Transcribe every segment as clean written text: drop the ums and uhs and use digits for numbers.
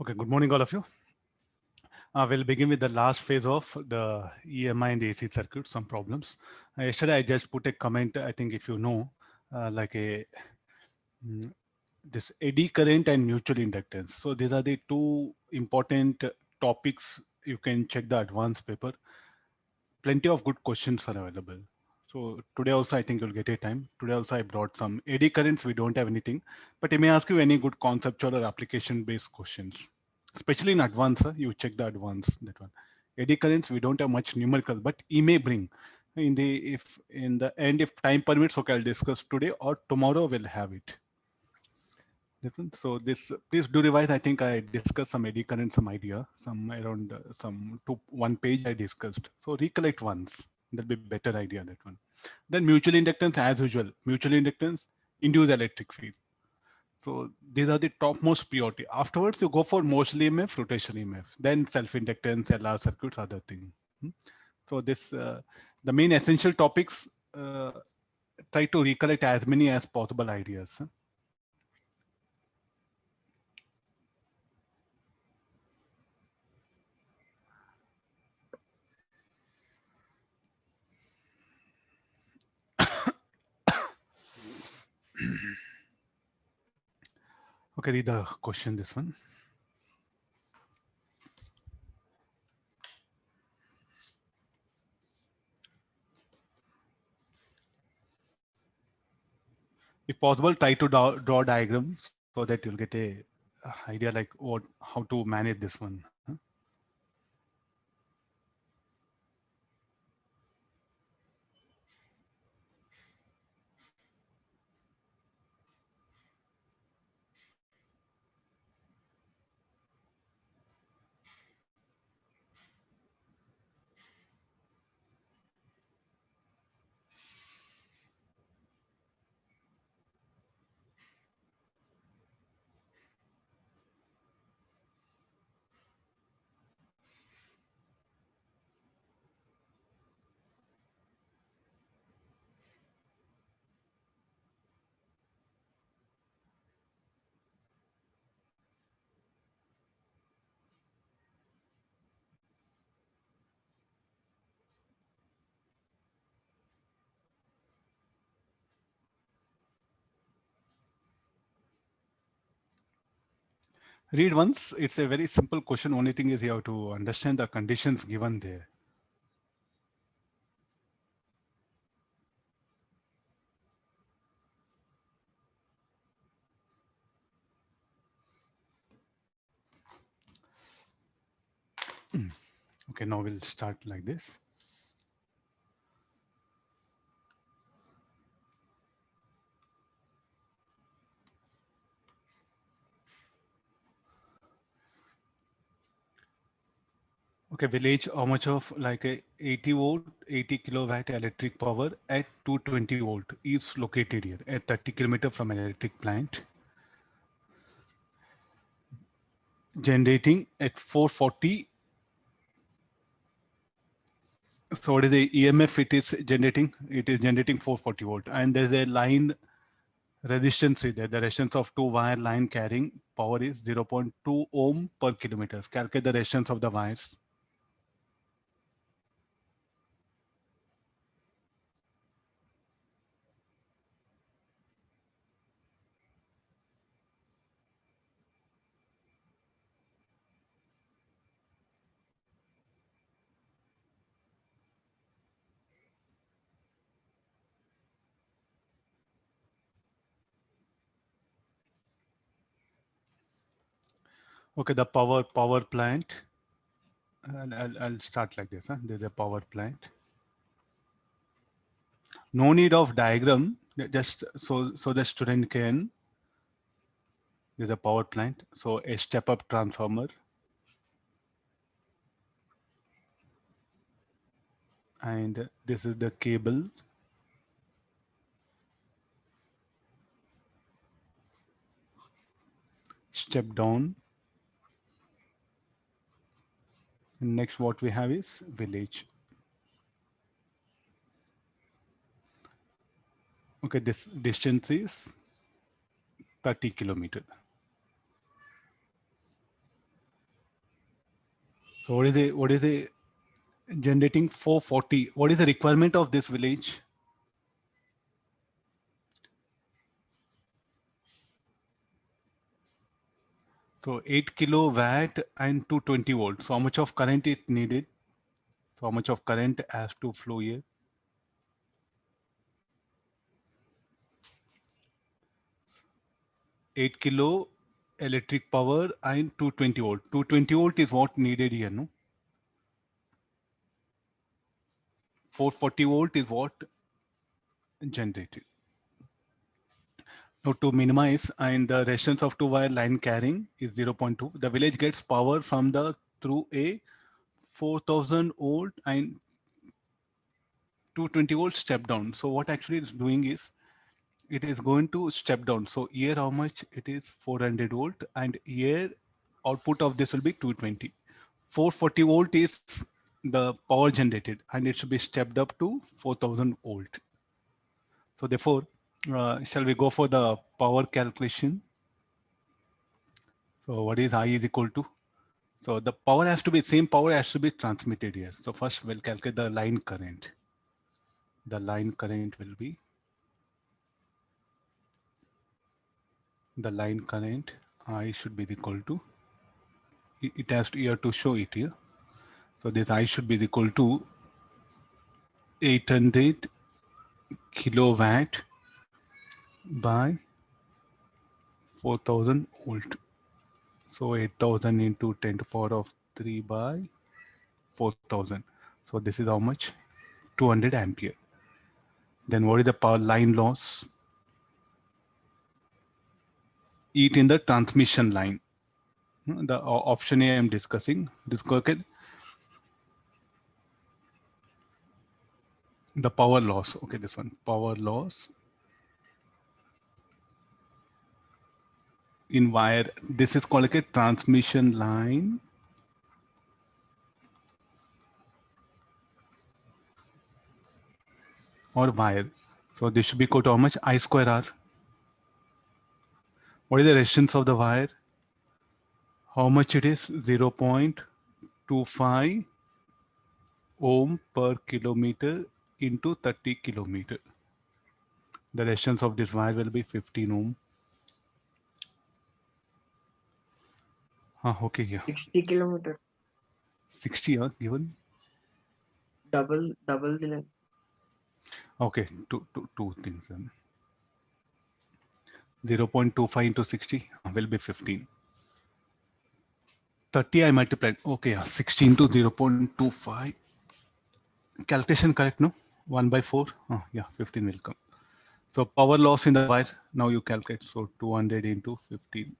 Okay, good morning, all of you. We'll begin with the last phase of the EMI and AC circuit, some problems. Yesterday, I just put a comment, I think if you know, like mm, this eddy current and mutual inductance. So these are the two important topics. You can check the advanced paper. Plenty of good questions are available. So today also, I think you'll get a time. Today also, I brought some eddy currents. We don't have anything, but it may ask you any good conceptual or application-based questions. Especially in advance, you check the advance, that one. Eddy currents, we don't have much numerical, but he may bring in the if in the end, if time permits, okay, I'll discuss today or tomorrow we'll have it. Different. So this, please do revise. I think I discussed some eddy current, some idea, some around some one page I discussed. So recollect once. That'll be better idea, that one. Then mutual inductance as usual. Mutual inductance, induced electric field. So these are the topmost priority. Afterwards, you go for motion EMF, rotational EMF, then self-inductance, LR circuits, other thing. So this, the main essential topics, try to recollect as many as possible ideas. Okay, read the question, this one. If possible, try to draw diagram so that you'll get a idea like what, how to manage this one. Read once. It's a very simple question. Only thing is you have to understand the conditions given there. Okay, now we'll start like this. Okay, village, how much of like a 80 volt, 80 kilowatt electric power at 220 volt is located here at 30 kilometer from an electric plant, generating at 440. So what is the EMF it is generating? It is generating 440 volt, and there's a line resistance is there. The resistance of two wire line carrying power is 0.2 ohm per kilometer. Calculate the resistance of the wires. Okay, the power plant. I'll start like this. There's a power plant. No need of diagram. Just so the student can. There's a power plant. So a step up transformer. And this is the cable. Step down. And next what we have is village. Okay, this distance is 30 kilometer. So what is the generating 440? What is the requirement of this village? So 8 kilowatt and 220 volts. So how much of current it needed? So how much of current has to flow here? Eight kilo electric power and 220 volt. 220 volt is what needed here, no? 440 volt is what generated. Now to minimize, and the resistance of 2-wire line carrying is 0.2. The village gets power from the through a 4000 volt and 220 volt step down. So what actually it's doing is it is going to step down. So here how much it is 400 volt, and here output of this will be 220. 440 volt is the power generated, and it should be stepped up to 4000 volt. So therefore, shall we go for the power calculation? So what is I is equal to? So the power has to be, same power has to be transmitted here. So first we'll calculate the line current. The line current will be, the line current I should be equal to, it has to, you have to show it here. So this I should be equal to 800 kilowatt by 4000 volt. So 8000 into 10 to the power of 3 by 4000. So this is how much? 200 ampere. Then what is the power line loss? It in the transmission line. The option A I am discussing. This the power loss. Okay, this one, power loss in wire. This is called like a transmission line or wire. So this should be equal to how much? I square R. What is the resistance of the wire? How much it is? 0.25 ohm per kilometer into 30 kilometer. The resistance of this wire will be 15 ohm. Okay, yeah. 60 kilometer. 60, given. Double the length. Okay, two things then. 0.25 into 60 will be 15. 30 I multiplied. Okay, yeah, 60 into 0.25. Calculation correct, no? 1 by 4. Oh, yeah, 15 will come. So power loss in the wire, now you calculate. So 200 into 15.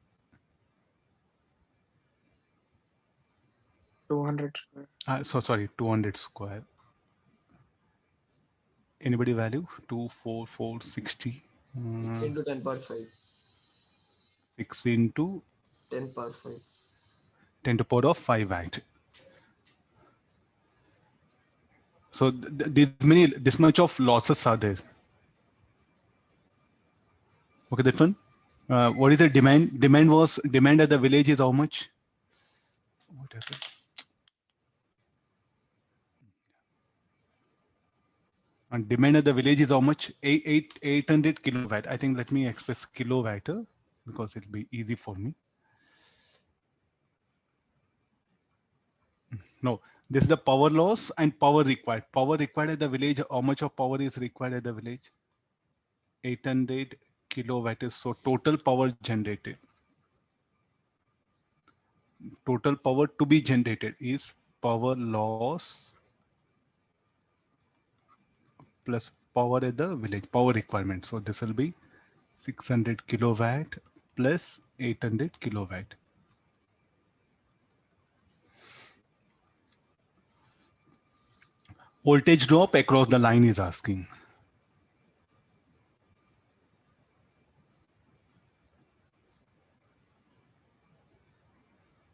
200 square. So sorry, 200 square. Anybody value? 24460. 6 into 10 power 5. 6 into 10 power 5. 10 to the power of 5 watt. So this much of losses are there. Okay, that one. What is the demand? Demand at the village is how much? What happened? And demand at the village is how much? 800 kilowatt. I think let me express kilowatt because it'll be easy for me. No, this is the power loss and power required. Power required at the village. How much of power is required at the village? 800 kilowatt is so total power generated. Total power to be generated is power loss plus power at the village, power requirement. So this will be 600 kilowatt plus 800 kilowatt. Voltage drop across the line is asking.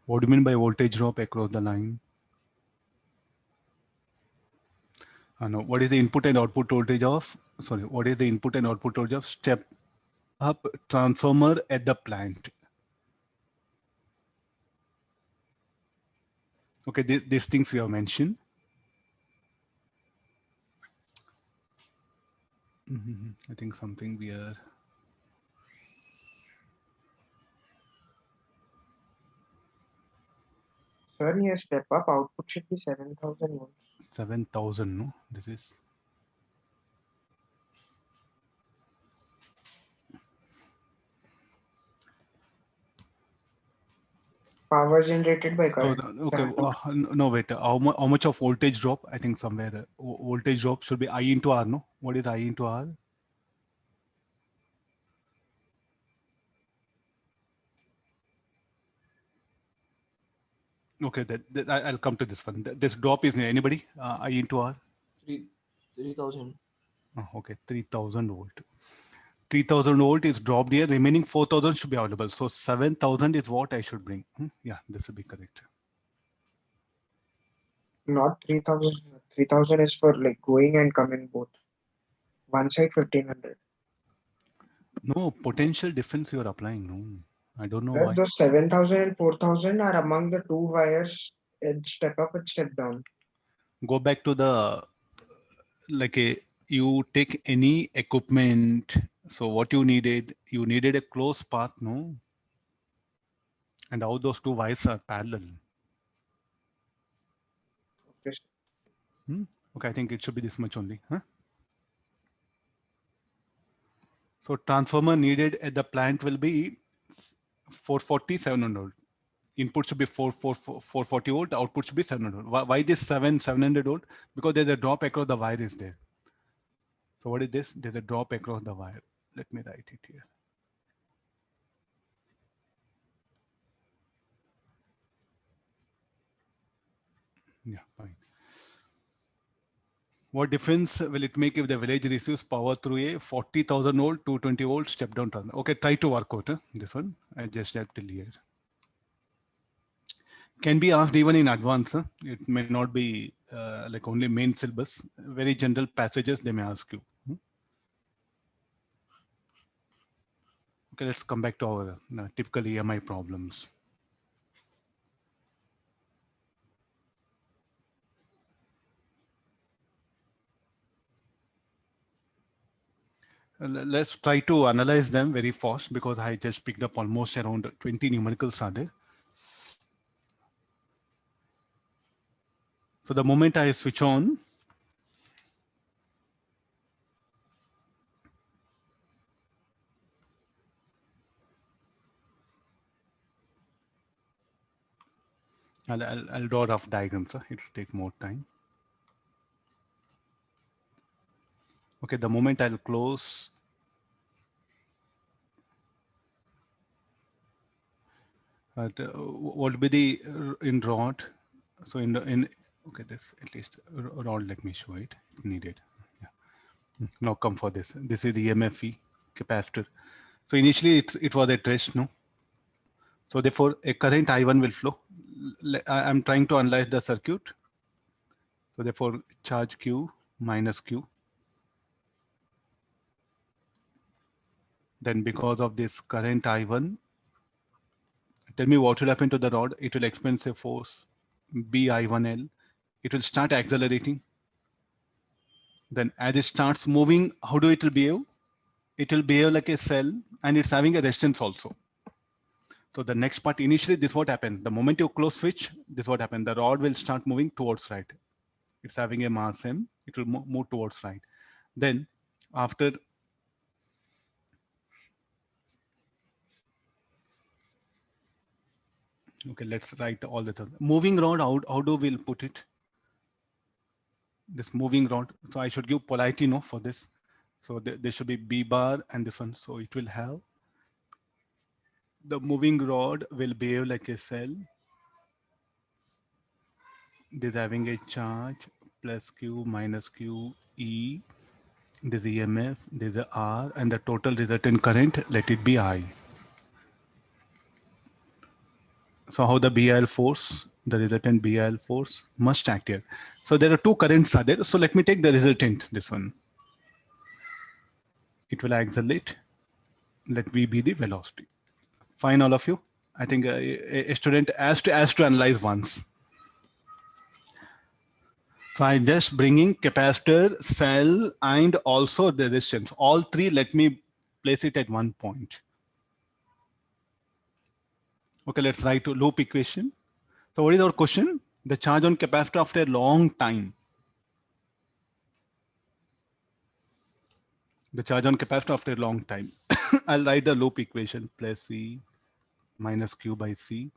What do you mean by voltage drop across the line? No, what is the input and output voltage of, sorry, what is the input and output voltage of step up transformer at the plant? Okay, these things we have mentioned. I think something we are. Sir, here step up output should be 7,000 volts. 7,000, no? This is. Power generated by Oh, current. okay. 7,000. No, wait. How much of voltage drop? I think somewhere voltage drop should be I into R, no? What is I into R? Okay, I'll come to this one. This drop is anybody? I into R? 3,000. Oh, okay, 3,000 volt. 3,000 volt is dropped here. Remaining 4,000 should be available. So 7,000 is what I should bring. Yeah, this will be correct. Not 3,000. 3,000 is for like going and coming both. One side 1,500. No, potential difference you are applying. No, I don't know Sir, why. those 7,000 and 4,000 are among the two wires. Step up and step down. Go back to the, like you take any equipment. So what you needed a close path, no? And how those two wires are parallel. Okay, sir. Okay, I think it should be this much only. Huh? So transformer needed at the plant will be 440, 700. Input should be 440 volt, output should be 700. Why this 700 volt? Because there's a drop across the wire is there. So what is this? There's a drop across the wire. Let me write it here. Yeah, fine. What difference will it make if the village receives power through a 40,000 volt, 220 volt step down transformer? Okay, try to work out this one. I just have till here. Can be asked even in advance. It may not be like only main syllabus. Very general passages they may ask you. Okay, let's come back to our typical EMI problems. Let's try to analyze them very fast because I just picked up almost around 20 numericals are there. So the moment I switch on, I'll draw rough diagrams. It will take more time. Okay, the moment I'll close, what will be the in rod? So in okay, this at least rod. Let me show it. It's needed. Yeah. Now come for this. This is the EMFE capacitor. So initially it was at rest, no? So therefore a current I1 will flow. I'm trying to analyze the circuit. So therefore charge Q minus Q. Then because of this current I1, tell me what will happen to the rod. It will experience a force BI1L. It will start accelerating. Then as it starts moving, how do it will behave? It will behave like a cell and it's having a resistance also. So the next part, initially this is what happens. The moment you close switch, this is what happens. The rod will start moving towards right. It's having a mass M. It will move towards right. Then after, okay, let's write all the moving rod. How do we'll put it? This moving rod. So I should give polarity no for this. So there should be B bar and this one. So it will have the moving rod will behave like a cell. This having a charge plus Q minus Q E. This EMF, there's a R, and the total resultant current, let it be I. So how the BIL force, the resultant BIL force must act here. So there are two currents are there. So let me take the resultant, this one. It will accelerate. Let V be the velocity. Fine, all of you. I think a student has to analyze once. So I'm just bringing capacitor, cell, and also the resistance. All three, let me place it at one point. Okay, let's write a loop equation. So what is our question? The charge on capacitor after a long time. The charge on capacitor after a long time. I'll write the loop equation, plus C minus Q by C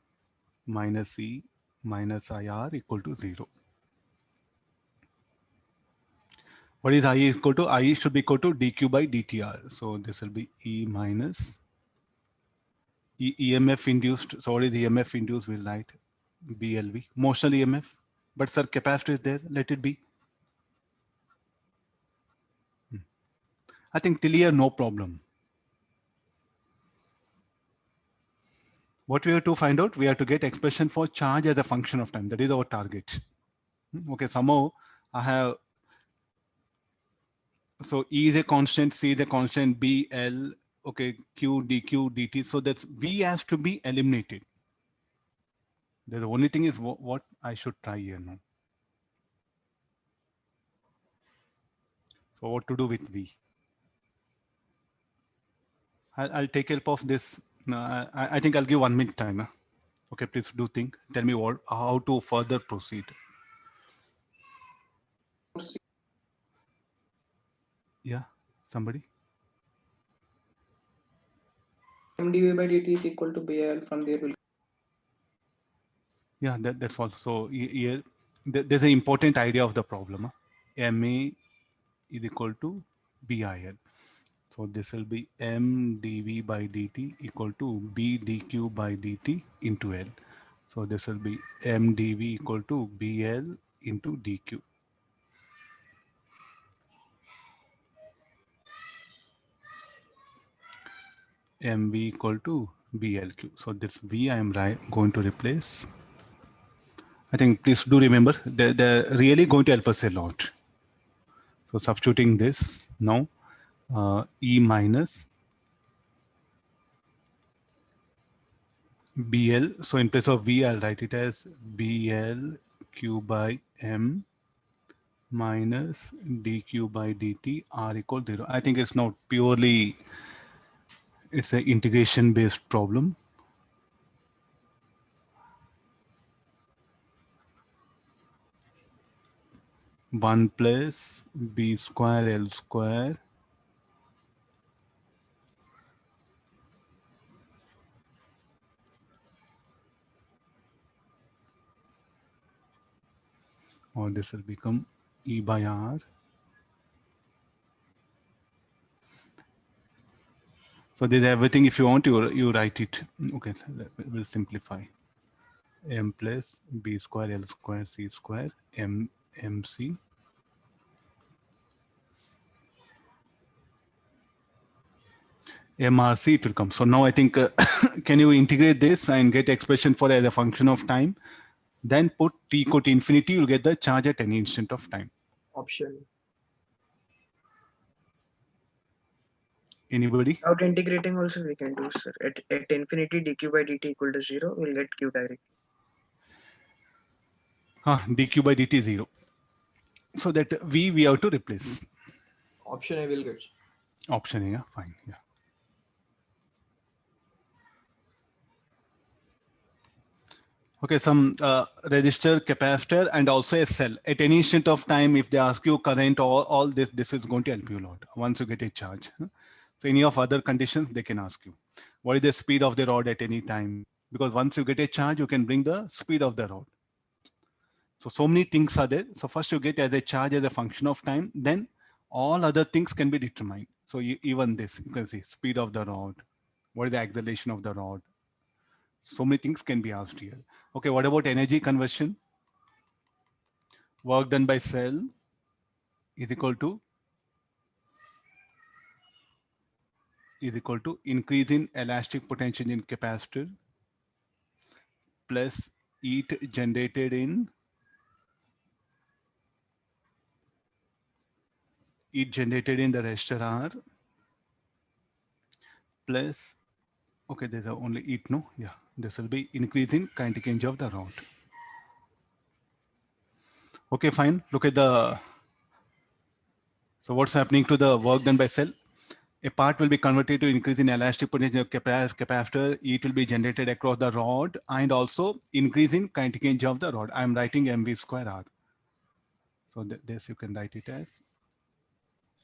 minus C minus IR equal to 0. What is I equal to? I should be equal to dq by dtr. So this will be E minus EMF induced. So what is EMF induced? We'll write BLV, motional EMF. But sir, capacitor is there. Let it be. I think till here, no problem. What we have to find out, we have to get expression for charge as a function of time. That is our target. Okay, somehow I have, so E is a constant, C is a constant, B, L, okay, Q, dq, dt. So that's V has to be eliminated. The only thing is what I should try here now. So what to do with V? I'll take help of this. I think I'll give 1 minute time. Okay, please do think. Tell me how to further proceed. Yeah, somebody? mdv by dt is equal to BL. From there will. Yeah, that's all. So here, there's an important idea of the problem. MA is equal to BIL. So this will be M dV by dt equal to B dq by dt into L. So this will be M dV equal to BL into dq. MV equal to BLQ. So this V I am going to replace. I think please do remember they're really going to help us a lot. So substituting this now, E minus BL. So in place of V, I'll write it as BLQ by M minus dq by dt R equal 0. I think it's not purely, it's an integration based problem. One plus B square L square or this will become E by R. So there's everything. If you want, you write it. Okay, we'll simplify. M plus B square L square C square MC MRC it will come. So now I think, can you integrate this and get expression for as a function of time? Then put T equal to infinity, you'll get the charge at any instant of time. Option. Anybody? Without integrating also we can do, sir. At infinity dq by dt equal to 0, we'll get q direct. Dq by dt 0. So that V we have to replace. Option I will get. Option A, yeah, fine, yeah. Okay, some resistor, capacitor, and also a cell. At any instant of time, if they ask you current or all this is going to help you a lot once you get a charge. So any of other conditions, they can ask you. What is the speed of the rod at any time? Because once you get a charge, you can bring the speed of the rod. So many things are there. So first you get as a charge as a function of time, then all other things can be determined. So even this, you can see speed of the rod, what is the acceleration of the rod? So many things can be asked here. Okay, what about energy conversion? Work done by cell is equal to increase in elastic potential in capacitor plus heat generated in the resistor R plus, okay, there's only heat, no? Yeah, this will be increase in kinetic energy of the rod. Okay, fine. Look at the, so what's happening to the work done by cell? A part will be converted to increase in elastic potential capacitor. It will be generated across the rod and also increase in kinetic energy of the rod. I'm writing mv square r. So this you can write it as.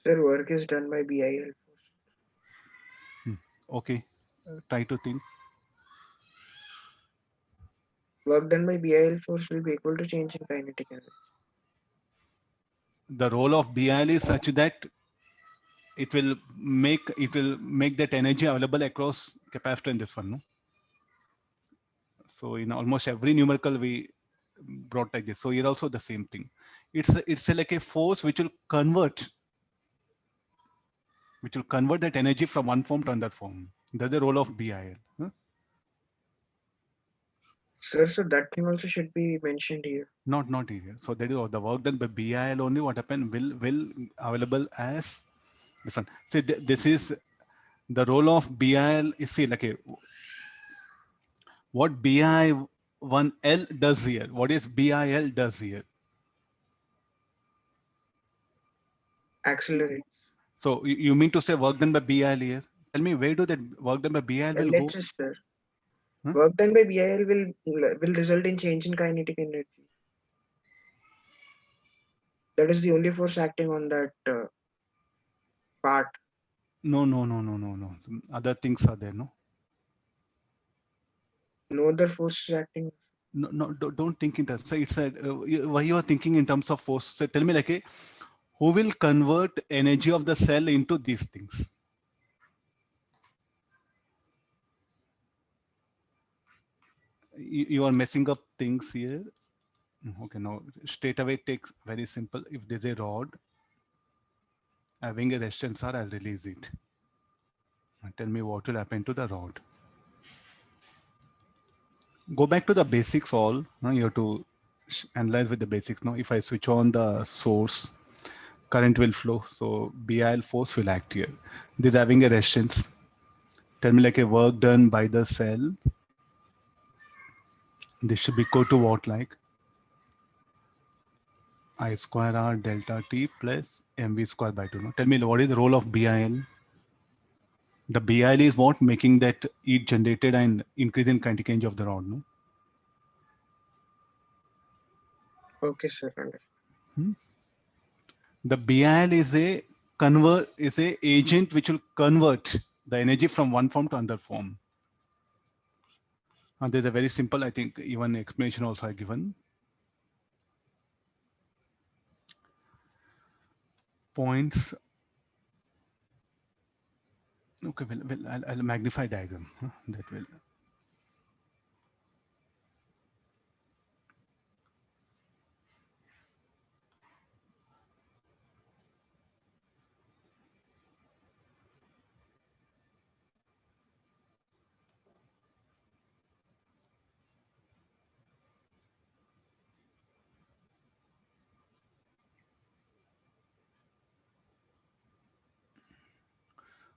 Sir, work is done by BIL. Okay, try to think. Work done by BIL force will be equal to change in kinetic energy. The role of BIL is such that it will make that energy available across capacitor in this one. No? So in almost every numerical we brought like this. So here also the same thing. It's like a force which will convert that energy from one form to another form. That's the role of BIL. Huh? Sir, so that thing also should be mentioned here. Not here. So that is all the work done by BIL only. What happened will available as this one. See, this is the role of BIL. Is see like a, what BI1L does here. What is BIL does here? Accelerate. So you mean to say work done by BIL here? Tell me, where do that work done by BIL will go? LHS, sir. Huh? Work done by BIL will result in change in kinetic energy. That is the only force acting on that part. No. Other things are there, no? No other force is acting. No, don't think in terms. So it's a, why you are thinking in terms of force. So tell me like a, who will convert energy of the cell into these things? You are messing up things here. Okay, now straight away takes very simple. If there's a rod having a resistance R, I'll release it. Tell me what will happen to the rod. Go back to the basics all. You have to analyze with the basics. Now, if I switch on the source, current will flow. So BIL force will act here. This having a resistance. Tell me like a work done by the cell. This should be equal to what, like I square R delta T plus mv square by 2. No? Tell me what is the role of BIL? The BIL is what? Making that heat generated and increase in kinetic energy of the rod. No? Okay, sir. Understood. The BIL is a agent which will convert the energy from one form to another form. And there's a very simple, I think, even explanation also I given. Points. Okay, well I'll magnify diagram. That will.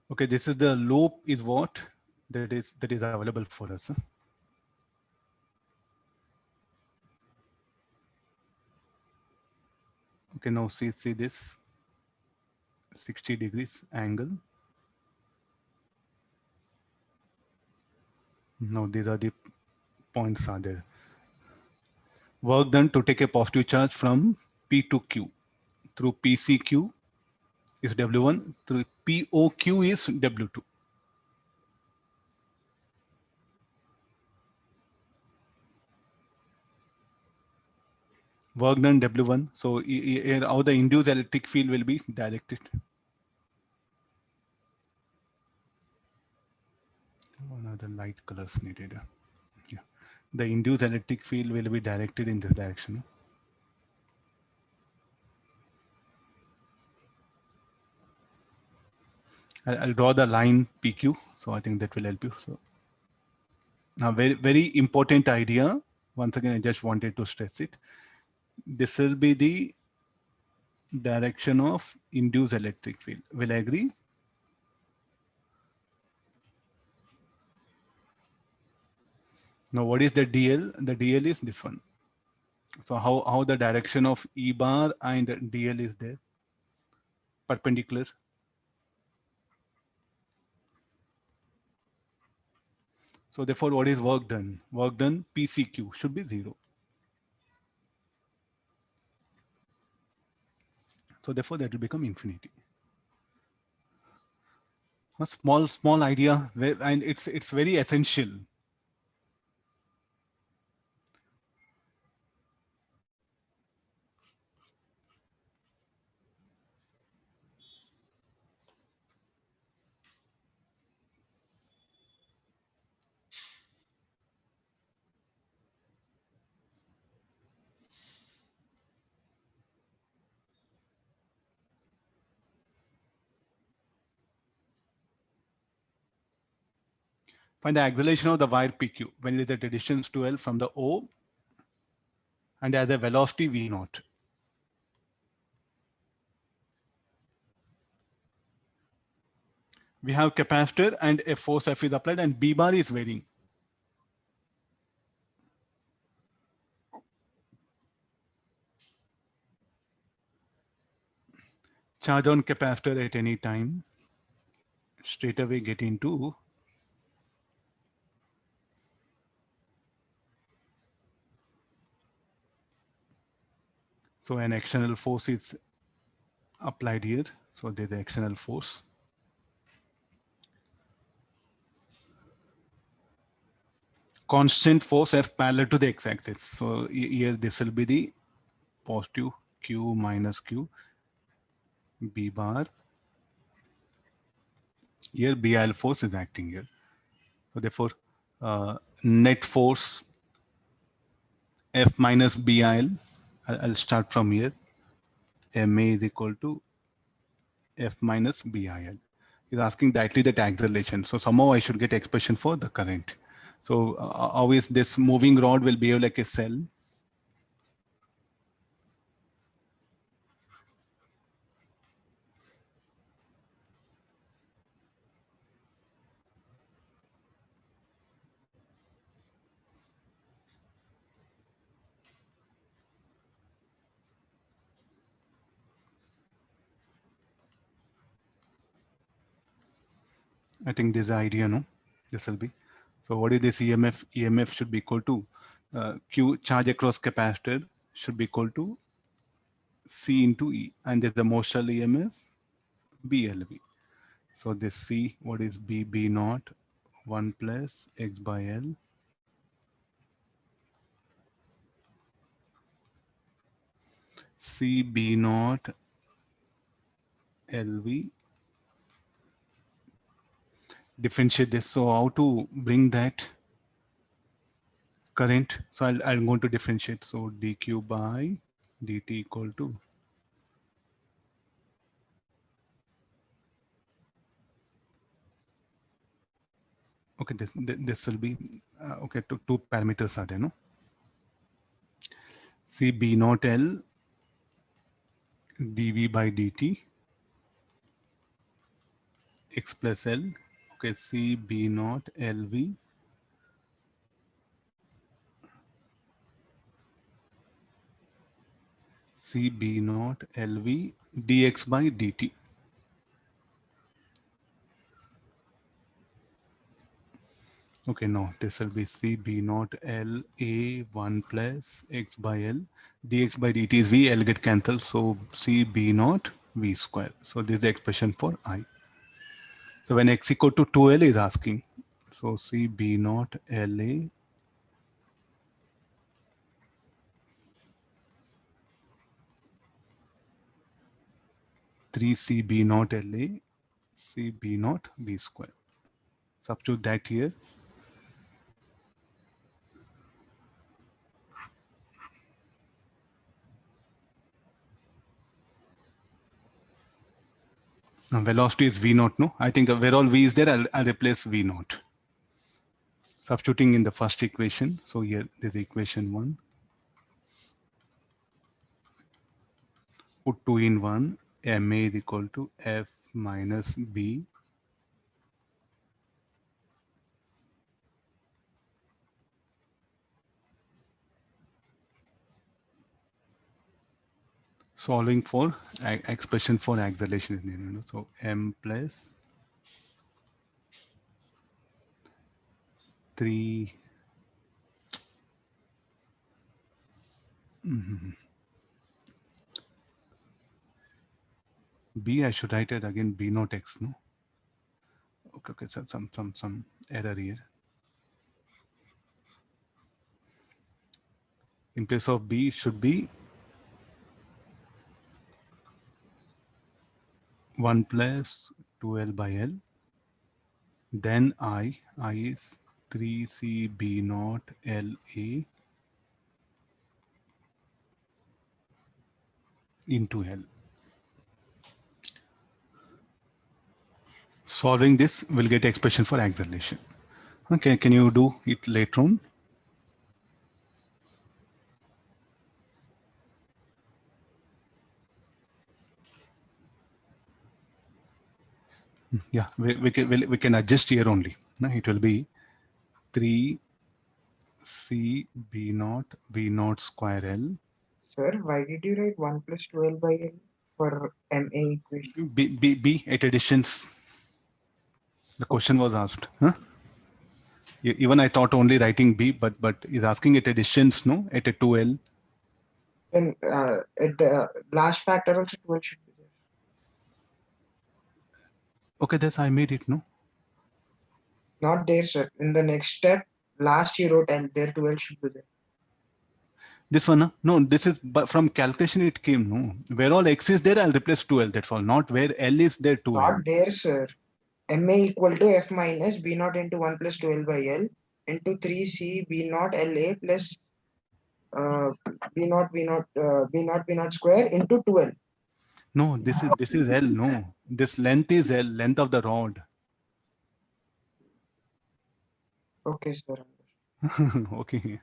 Okay, this is the loop is what that is available for us. Okay, now see this 60 degrees angle. Now these are the points are there. Work done to take a positive charge from P to Q through PCQ is W1, through POQ is W2. Work done W1. So how the induced electric field will be directed. Another light colors needed. Yeah. The induced electric field will be directed in this direction. I'll draw the line PQ. So I think that will help you. So now very important idea. Once again, I just wanted to stress it. This will be the direction of induced electric field. Will I agree? Now, what is the DL? The DL is this one. So how the direction of E bar and DL is there? Perpendicular. So therefore, what is work done? Work done PCQ should be 0. So therefore, that will become infinity. A small idea, and it's very essential. Find the acceleration of the wire PQ when it is at a distance 12 from the O and has a velocity V naught. We have capacitor and a force F is applied and B bar is varying. Charge on capacitor at any time, straight away get into so an external force is applied here. So there's an external force. Constant force F parallel to the x-axis. So here this will be the positive Q minus Q, B bar. Here BIL force is acting here. So therefore, net force F minus BIL, I'll start from here. MA is equal to F minus BIL. Is asking directly that acceleration. So somehow I should get expression for the current. So always this moving rod will behave like a cell. I think this is the idea, no? This will be. So what is this EMF? EMF should be equal to Q charge across capacitor should be equal to C into E. And there's the motional EMF, BLV. So this C, what is B? B naught, 1 plus X by L. C B naught LV. Differentiate this. So how to bring that current? So I'm going to differentiate. So dq by dt equal to okay. This will be okay. Two parameters are there, no? C B naught L dv by dt x plus L. Okay, C B naught LV C B naught LV dx by dt. Okay, no, this will be C B naught L A 1 plus x by L dx by dt is V, L get cancelled. So C B naught V square. So this is the expression for I. So when x equal to 2L is asking, so C B naught LA three C B naught LA C B naught V square. Substitute that here. Now velocity is V naught, no? I think where all V is there, I'll replace V naught. Substituting in the first equation. So here there's equation 1. Put 2 in 1. MA is equal to F minus B solving for expression for acceleration. So m plus 3. B, I should write it again, B not x, no? Okay, so some error here. In place of B, it should be 1 plus 2L by L. Then I is 3C B naught LA into L. Solving this will get expression for acceleration. Okay, can you do it later on? Yeah, we can adjust here only. No, it will be 3C B naught V naught square L. Sir, why did you write 1 plus 12 by L for MA equation? B at additions. The question was asked. Huh? Even I thought only writing B, but is asking at additions, no? At a 2L. Then at the last factor also 12 should be there. Okay, that's I made it, no? Not there, sir. In the next step, last you wrote and there 12 should be there. This one, no, this is but from calculation it came, no? Where all x is there, I'll replace 2L. That's all. Not where L is there, 2L. Not there, sir. MA equal to F minus B naught into 1 plus 12 by L into 3C B naught LA plus B naught square into 12. No, this is L, no. This length is L, length of the rod. Okay, sir. Okay.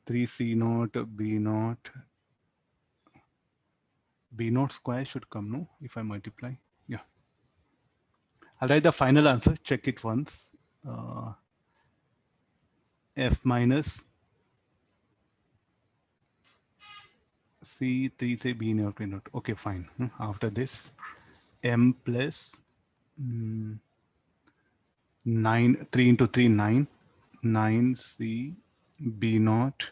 3C naught B naught. B naught square should come, no? If I multiply. Yeah. I'll write the final answer. Check it once. F minus C 3C B naught B naught. Okay, fine. After this, M plus 9, 3 into 3, 9. 9C B naught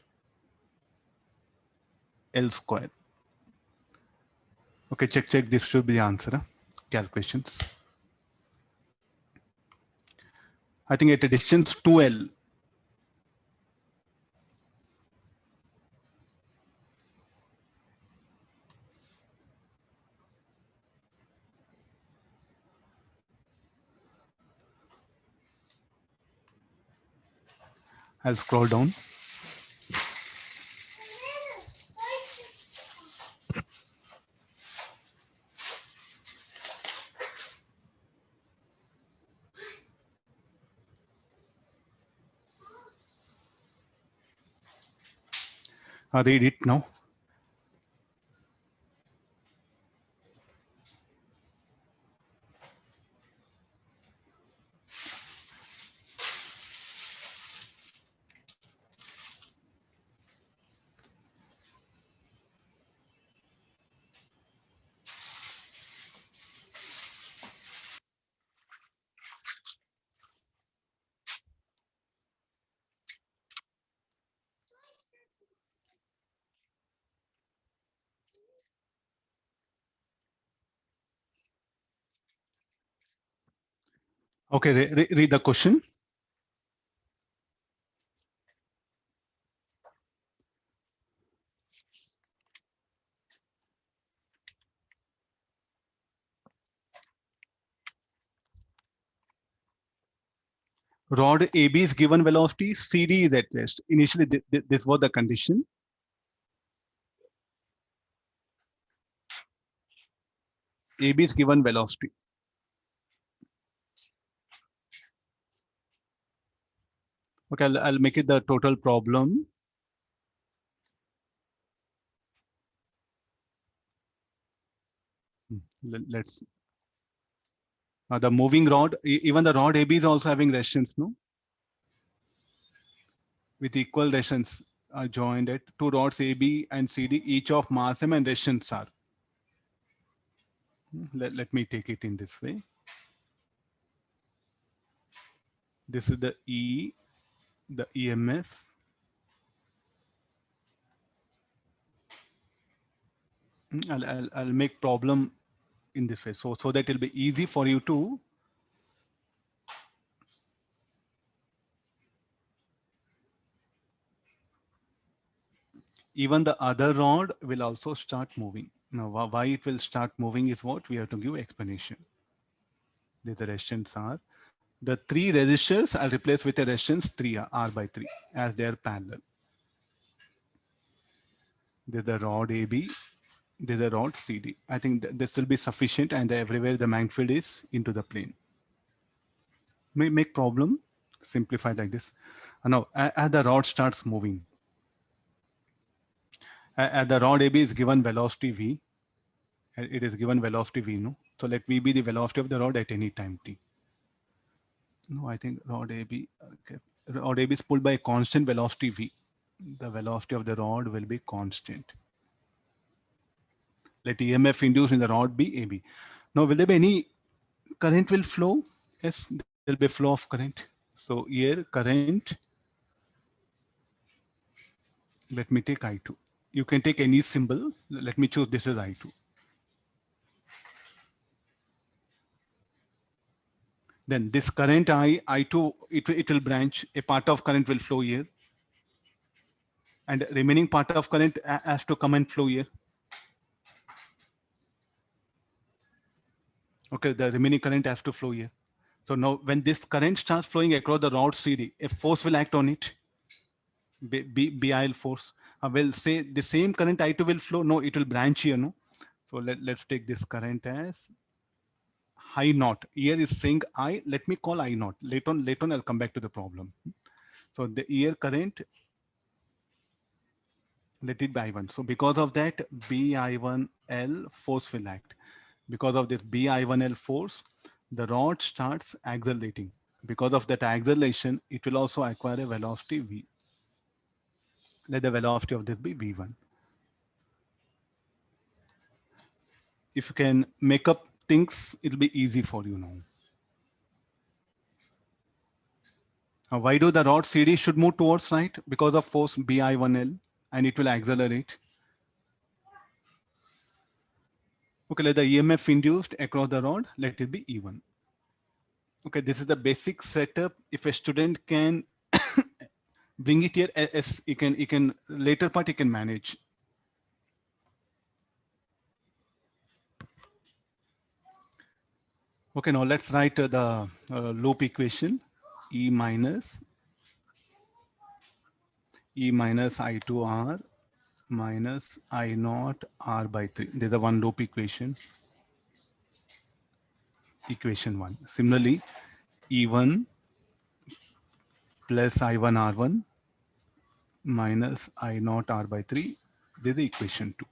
L square. Okay, check. This should be the answer. Huh? Calculations. I think at a distance 2L. I'll scroll down. Read it now. Okay, read the question. Rod AB is given velocity, CD is at rest. Initially, this was the condition. AB is given velocity. Okay, I'll make it the total problem. Let's the moving rod, even the rod AB is also having resistance, no? With equal resistance. are joined at two rods AB and CD, each of mass m and resistance R. Let me take it in this way. This is the E, the EMF. I'll make problem in this way. So that it'll be easy for you to even the other rod will also start moving. Now, why it will start moving is what we have to give explanation. The resistance R. The three resistors I'll replace with a resistance 3R, R by 3, as they are parallel. There's the rod AB, there's a rod CD. I think this will be sufficient, and everywhere the magnetic field is into the plane. May make problem, simplify like this. Now, as the rod starts moving, at the rod AB is given velocity V. It is given velocity V, no? So let V be the velocity of the rod at any time t. No, I think rod AB, okay. Rod AB is pulled by a constant velocity V. The velocity of the rod will be constant. Let EMF induced in the rod be AB. Now, will there be any current will flow? Yes, there will be flow of current. So here current, let me take I2. You can take any symbol. Let me choose this as I2. Then this current I2, it will branch. A part of current will flow here. And remaining part of current has to come and flow here. Okay, the remaining current has to flow here. So now when this current starts flowing across the rod CD, a force will act on it. BIL force. Will say the same current I2 will flow. No, it will branch here. No. So let's take this current as I naught. Here is saying I, let me call I naught. Later on I'll come back to the problem. So the here current, let it be I1. So because of that, BI1L force will act. Because of this BI1L force, the rod starts accelerating. Because of that acceleration, it will also acquire a velocity V. Let the velocity of this be V1. If you can make up things, it'll be easy for you now. Why do the rod CD should move towards right? Because of force BI1L, and it will accelerate. Okay, let the EMF induced across the rod, let it be E1. Okay, this is the basic setup. If a student can bring it here, as he can later part he can manage. Okay, now let's write the loop equation. E minus I2R minus I naught R by 3. There's a one loop equation. Equation 1. Similarly, E1 plus I1 R1 minus I naught R by 3. This is the equation 2.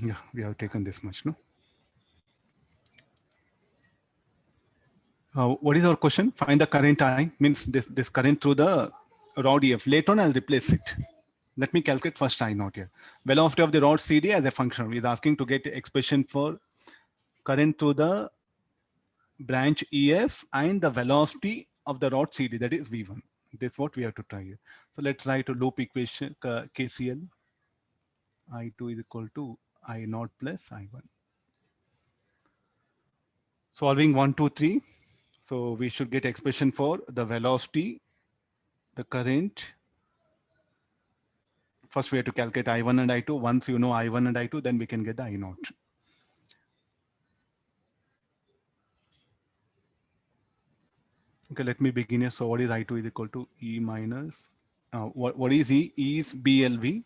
Yeah, we have taken this much, no? What is our question? Find the current I, means this current through the rod EF. Later on, I'll replace it. Let me calculate first I naught here. Velocity of the rod CD as a function. Is asking to get expression for current through the branch EF and the velocity of the rod CD, that is V1. That's what we have to try here. So let's write a loop equation, KCL. I2 is equal to I naught plus I1. Solving 1, 2, 3. So we should get expression for the velocity, the current. First we have to calculate I1 and I2. Once you know I1 and I2, then we can get the I naught. Okay, let me begin here. So what is I2 is equal to E minus, what is E? E is BLV.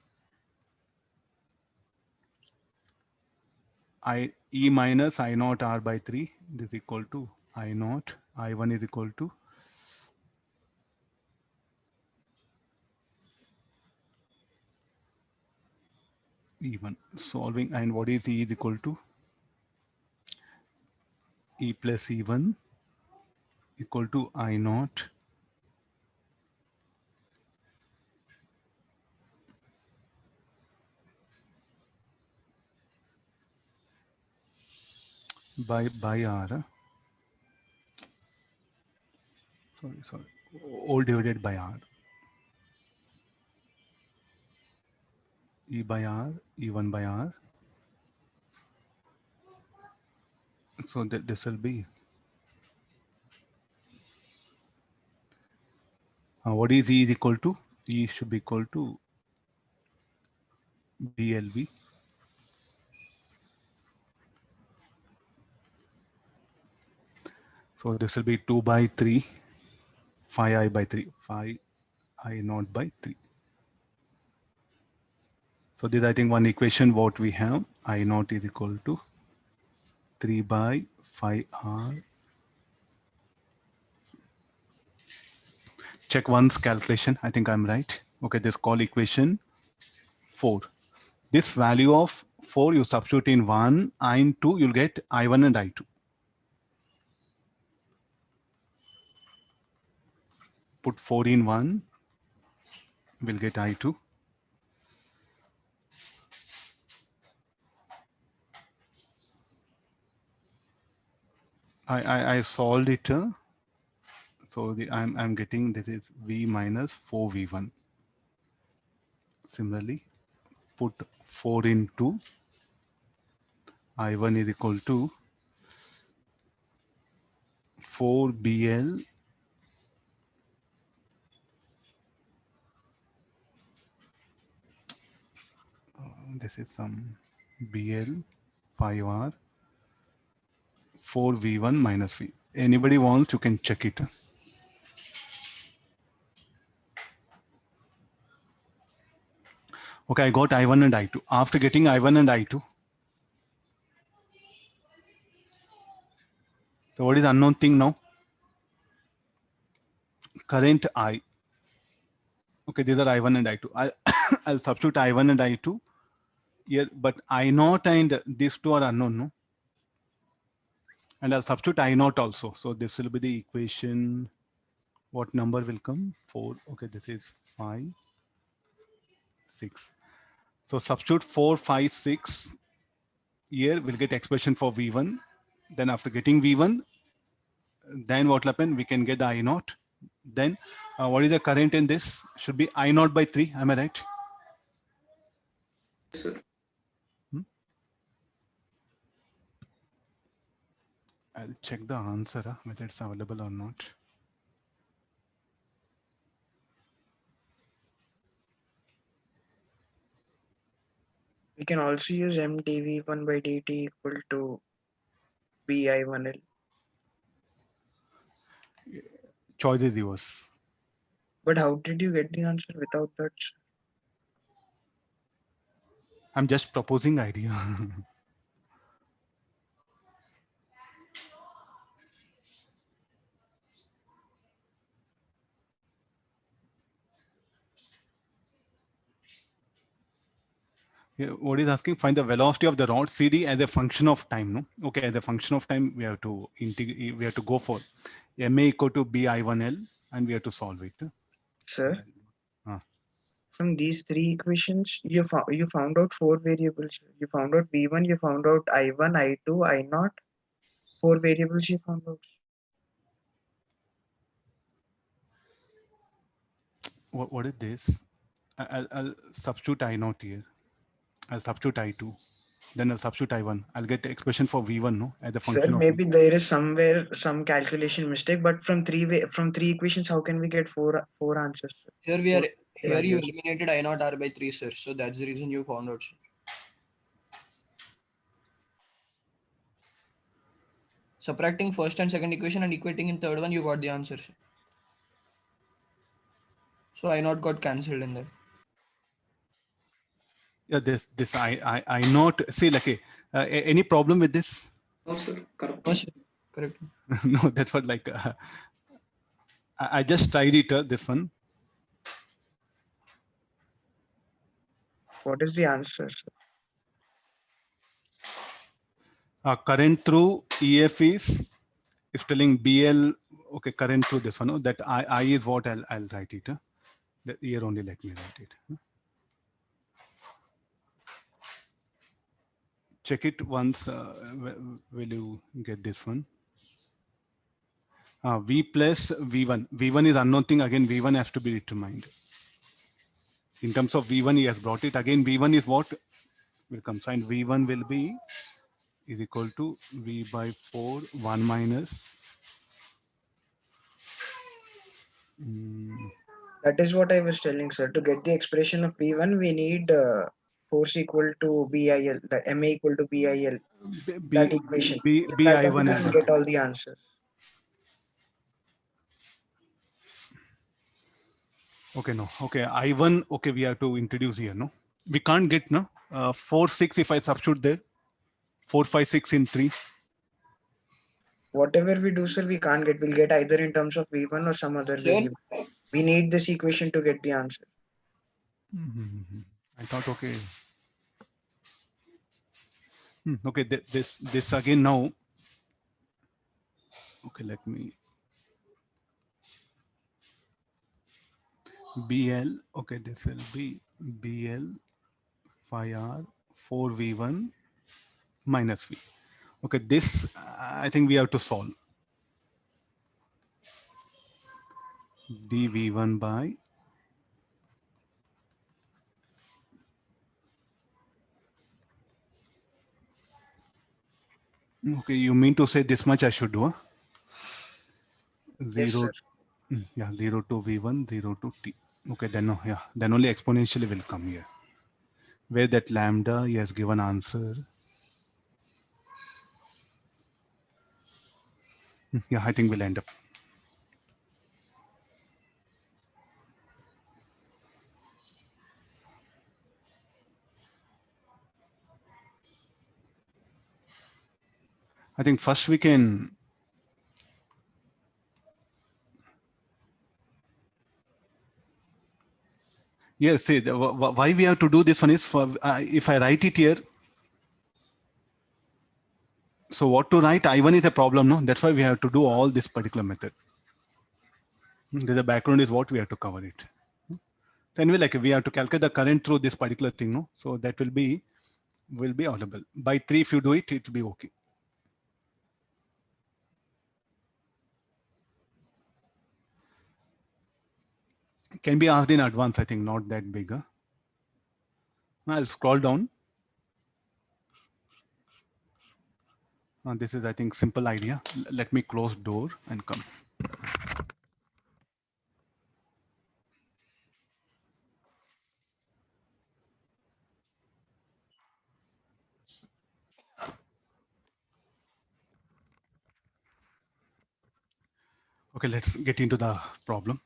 E minus I naught R by 3. This is equal to I naught. I1 is equal to E1. Solving, and what is E is equal to? E plus E1 equal to I naught by R. Sorry. All divided by R. E by R, E1 by R. So this will be. What is E is equal to? E should be equal to BLV. So this will be 2 by 3, phi I by 3, phi I naught by 3. So this, I think, one equation what we have, I naught is equal to 3 by phi R. Check one's calculation. I think I'm right. Okay, this call equation 4. This value of 4 you substitute in 1, I in 2, you'll get I1 and I2. Put 4 in 1, we'll get I2. I solved it. So I'm getting this is V minus 4V1. Similarly, put 4 in 2. I1 is equal to 4BL this is some BL 5R 4V1 minus V. Anybody wants, you can check it. Okay, I got I1 and I2. After getting I1 and I2, so what is unknown thing now? Current I. Okay, these are I1 and I2. I'll substitute I1 and I2 here, but I0 and these two are unknown, no? And I'll substitute I0 also. So this will be the equation. What number will come? 4. Okay, this is 5, 6. So substitute 4, 5, 6. Here we'll get expression for V1. Then after getting V1, then what will happen? We can get the I0. Then what is the current in this? Should be I0 by 3. Am I right? Yes, sir. I'll check the answer, whether it's available or not. We can also use mdv1 by dt equal to bi1l. Choice is yours. But how did you get the answer without that? I'm just proposing idea. Yeah, what is asking? Find the velocity of the rod CD as a function of time. No, okay. As a function of time, we have to integrate. We have to go for ma equal to bi1l, and we have to solve it. Sir, from these three equations, you found out 4 variables. You found out v1, you found out I1, I2, I0. 4 variables you found out. What is this? I'll substitute I0 here. I'll substitute I2. Then I'll substitute I1. I'll get the expression for V1, no, as a function Sir, of. maybe there is somewhere some calculation mistake, but from three equations, how can we get four answers? Here we are. Four Here you values. eliminated I naught R by 3, sir. So that's the reason you found out, sir. Subtracting first and second equation and equating in third one, you got the answer, sir. So I naught got cancelled in that. Yeah, this I not see like any problem with this? No, sir. Correct. No, sir. Correct. No, that's what like I just tried it. This one. What is the answer, sir? Current through EF is telling BL. okay, current through this one. That I is what I'll write it. That here only let me write it. Check it once. Will you get this one? V plus V1. V1 is unknown thing. Again, V1 has to be determined. In terms of V1, he has brought it. Again, V1 is what will come. So, and V1 will be is equal to V by 4, 1 minus. That is what I was telling, sir. To get the expression of V1, we need force equal to BIL, that MA equal to BIL, that equation. Get that only we can get all the answers. Okay, no. Okay, I1, okay, we have to introduce here, no? We can't get, no? 4, 6 if I substitute there. 4, 5, 6 in 3. Whatever we do, sir, we can't get. We'll get either in terms of V1 or some other variable. We need this equation to get the answer. I thought, okay. Okay, this again now. Okay, let me. BL, okay, this will be BL 5R 4V1 minus V. Okay, this I think we have to solve. dV1 by okay, you mean to say this much I should do? Huh? Yes, 0, sir. yeah, 0 to V1, 0 to T. Okay, then yeah, then only exponentially will come here. Where that lambda he has given answer. Yeah, I think we'll end up. I think first we can. Yes, see, why we have to do this one is for if I write it here. So what to write? I1 is a problem, no? That's why we have to do all this particular method. The background is what we have to cover it. So anyway, like we have to calculate the current through this particular thing, no? So that will be audible. By 3, if you do it, it will be okay. It can be asked in advance, I think, not that big. Huh? I'll scroll down. This is, I think, simple idea. Let me close door and come. Okay, let's get into the problem.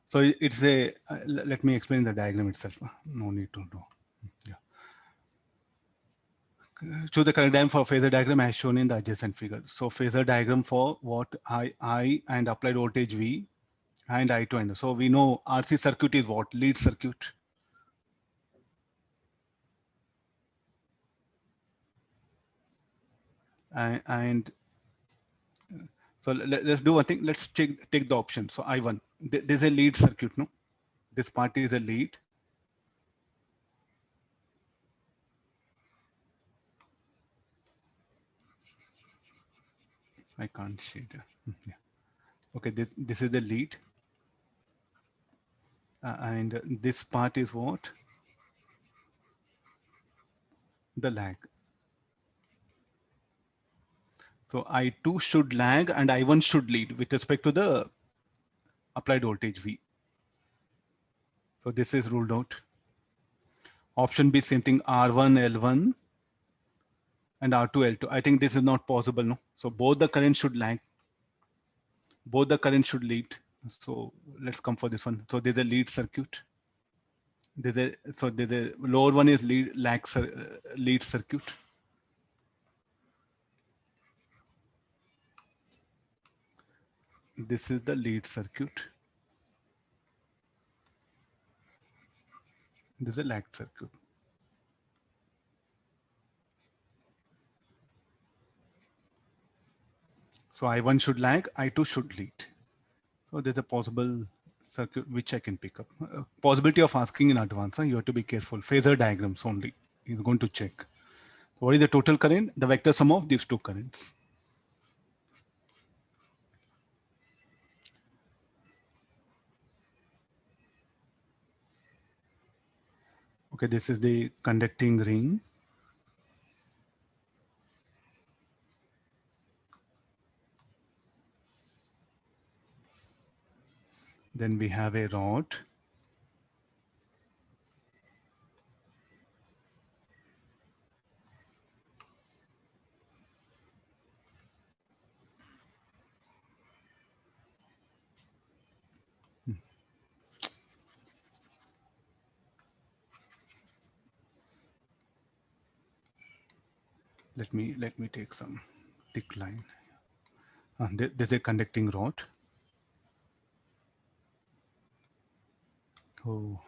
So it's a, let me explain the diagram itself. No need to do. Yeah. Choose the correct diagram for phasor diagram as shown in the adjacent figure. So phasor diagram for what I and applied voltage V and I2 and so we know RC circuit is what? Lead circuit. And so let's do one thing. Let's take the option. So I1, there's a lead circuit, no? This part is a lead. I can't shade. Yeah. Okay, this is the lead. And this part is what? The lag. So I2 should lag and I1 should lead with respect to the applied voltage V. So this is ruled out. Option B, same thing, R1, L1 and R2, L2. I think this is not possible, no? So both the current should lag. Both the current should lead. So let's come for this one. So there's a lead circuit. There's a lower one is lead circuit. This is the lead circuit. This is a lag circuit. So I1 should lag, I2 should lead. So there's a possible circuit which I can pick up. Possibility of asking in advance, you have to be careful. Phasor diagrams only. He's going to check. What is the total current? The vector sum of these two currents. Okay, this is the conducting ring. Then we have a rod. Let me take some thick line. There's a conducting rod. Oh.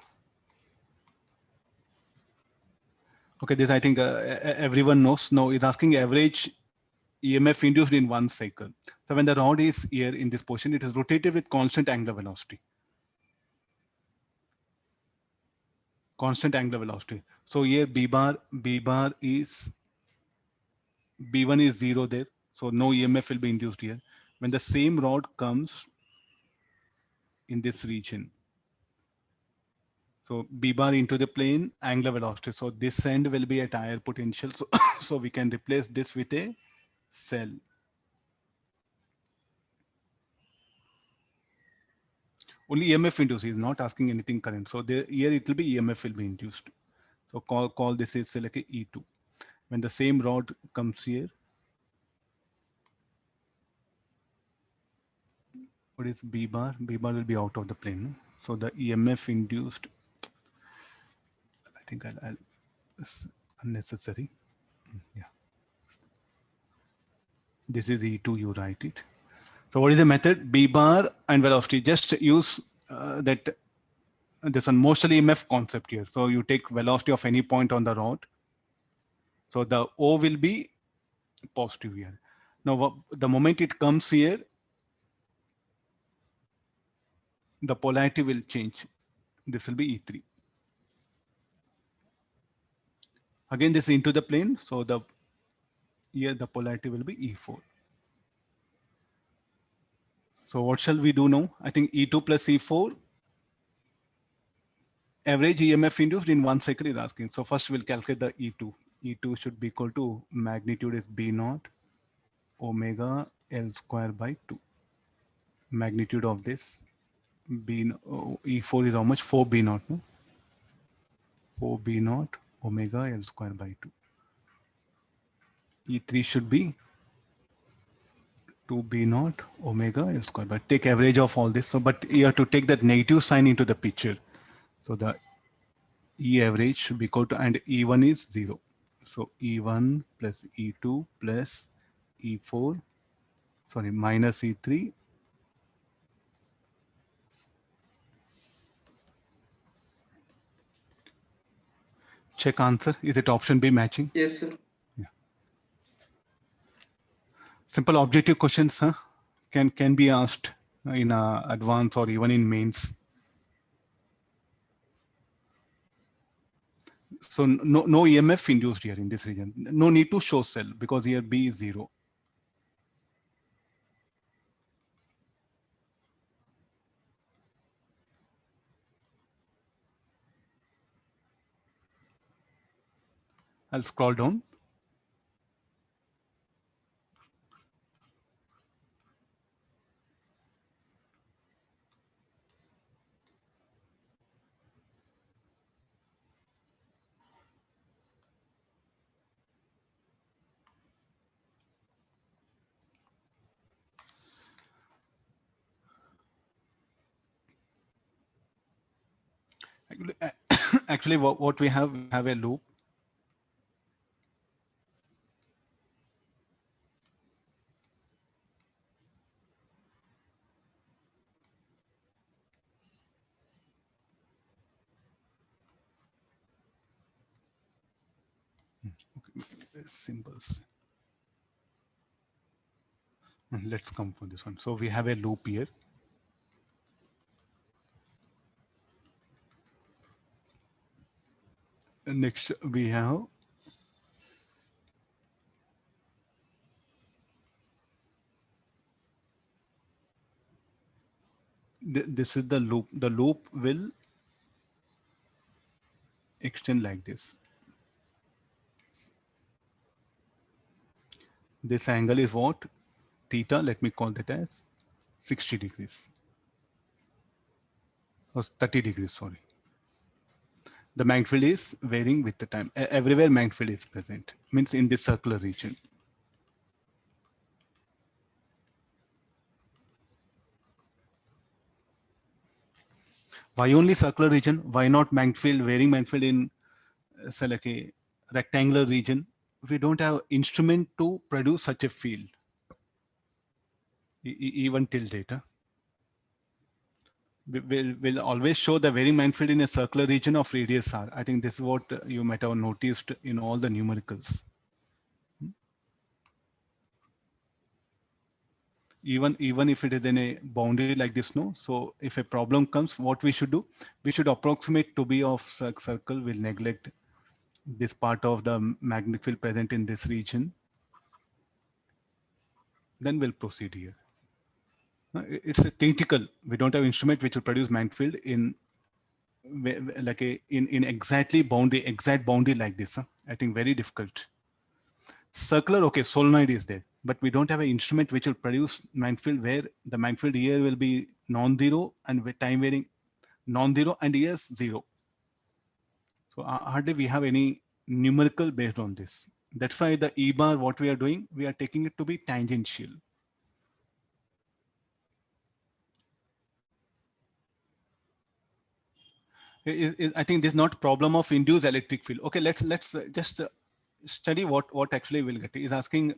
Okay, this I think everyone knows. Now it's asking average EMF induced in 1 cycle. So when the rod is here in this position, it is rotated with constant angular velocity. Constant angular velocity. So here B bar is, B1 is 0 there. So no EMF will be induced here. When the same rod comes in this region, so B bar into the plane, angular velocity. So this end will be at higher potential. So, so we can replace this with a cell. Only EMF induced, is not asking anything current. So there, here it will be EMF will be induced. So call this is like a E2. When the same rod comes here, what is B bar? B bar will be out of the plane. So the EMF induced, I think I'll it's unnecessary. Yeah. This is E2, you write it. So what is the method? B bar and velocity. Just use that. There's a motion EMF concept here. So you take velocity of any point on the rod. So the O will be positive here. Now, the moment it comes here, the polarity will change. This will be E3. Again, this is into the plane. So here the polarity will be E4. So what shall we do now? I think E2 plus E4, average EMF induced in 1 cycle is asking. So first we'll calculate the E2. E2 should be equal to magnitude is B naught omega L square by 2. Magnitude of this E4 is how much? 4B naught, no? 4B naught omega L square by 2. E3 should be 2B naught omega L square, but take average of all this. So, but you have to take that negative sign into the picture. So the E average should be equal to, and E1 is 0. So E1 plus E2 plus E4, sorry, minus E3. Check answer. Is it option B matching? Yes, sir. Yeah. Simple objective questions, huh? Can be asked in advance or even in mains. So no EMF induced here in this region. No need to show cell because here B is 0. I'll scroll down. Actually, what we have a loop. Okay, symbols. Let's come for this one. So we have a loop here. Next we have this is the loop. The loop will extend like this. This angle is what? Theta. Let me call that as 60 degrees. Or 30 degrees, sorry. The magnetic field is varying with the time. Everywhere magnetic field is present, means in this circular region. Why only circular region? Why not magnetic field, varying magnetic field in say like a rectangular region? We don't have instrument to produce such a field, even till data. We'll always show the varying magnetic field in a circular region of radius r. I think this is what you might have noticed in all the numericals. Even if it is in a boundary like this, no. So if a problem comes, what we should do? We should approximate to be of circle. We'll neglect this part of the magnetic field present in this region. Then we'll proceed here. It's a theoretical. We don't have instrument which will produce magnetic field in like in exact boundary like this. I think very difficult. Circular, okay, solenoid is there, but we don't have an instrument which will produce magnetic field where the magnetic field here will be non-zero and with time varying non-zero and here is 0. So hardly we have any numerical based on this. That's why the E bar, what we are doing, we are taking it to be tangential. I think this is not problem of induced electric field. Okay, let's just study what actually we'll get. Is asking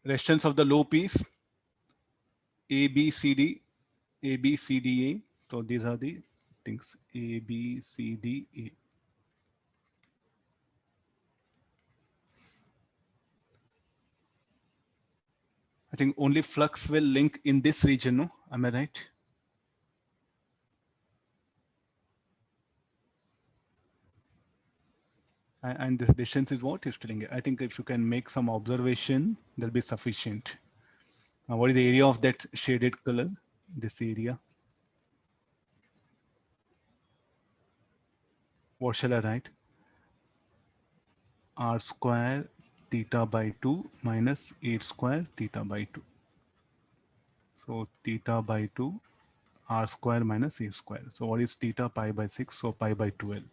resistance of the loop is A, B, C, D, A, B, C, D, A. So these are the things A, B, C, D, A. I think only flux will link in this region, no? Am I right? And the distance is what is telling it. I think if you can make some observation, that'll be sufficient. Now, what is the area of that shaded color? This area. What shall I write? R square theta by 2 minus 8 square theta by 2. So theta by 2, R square minus A square. So what is theta? Pi by 6, so pi by 12.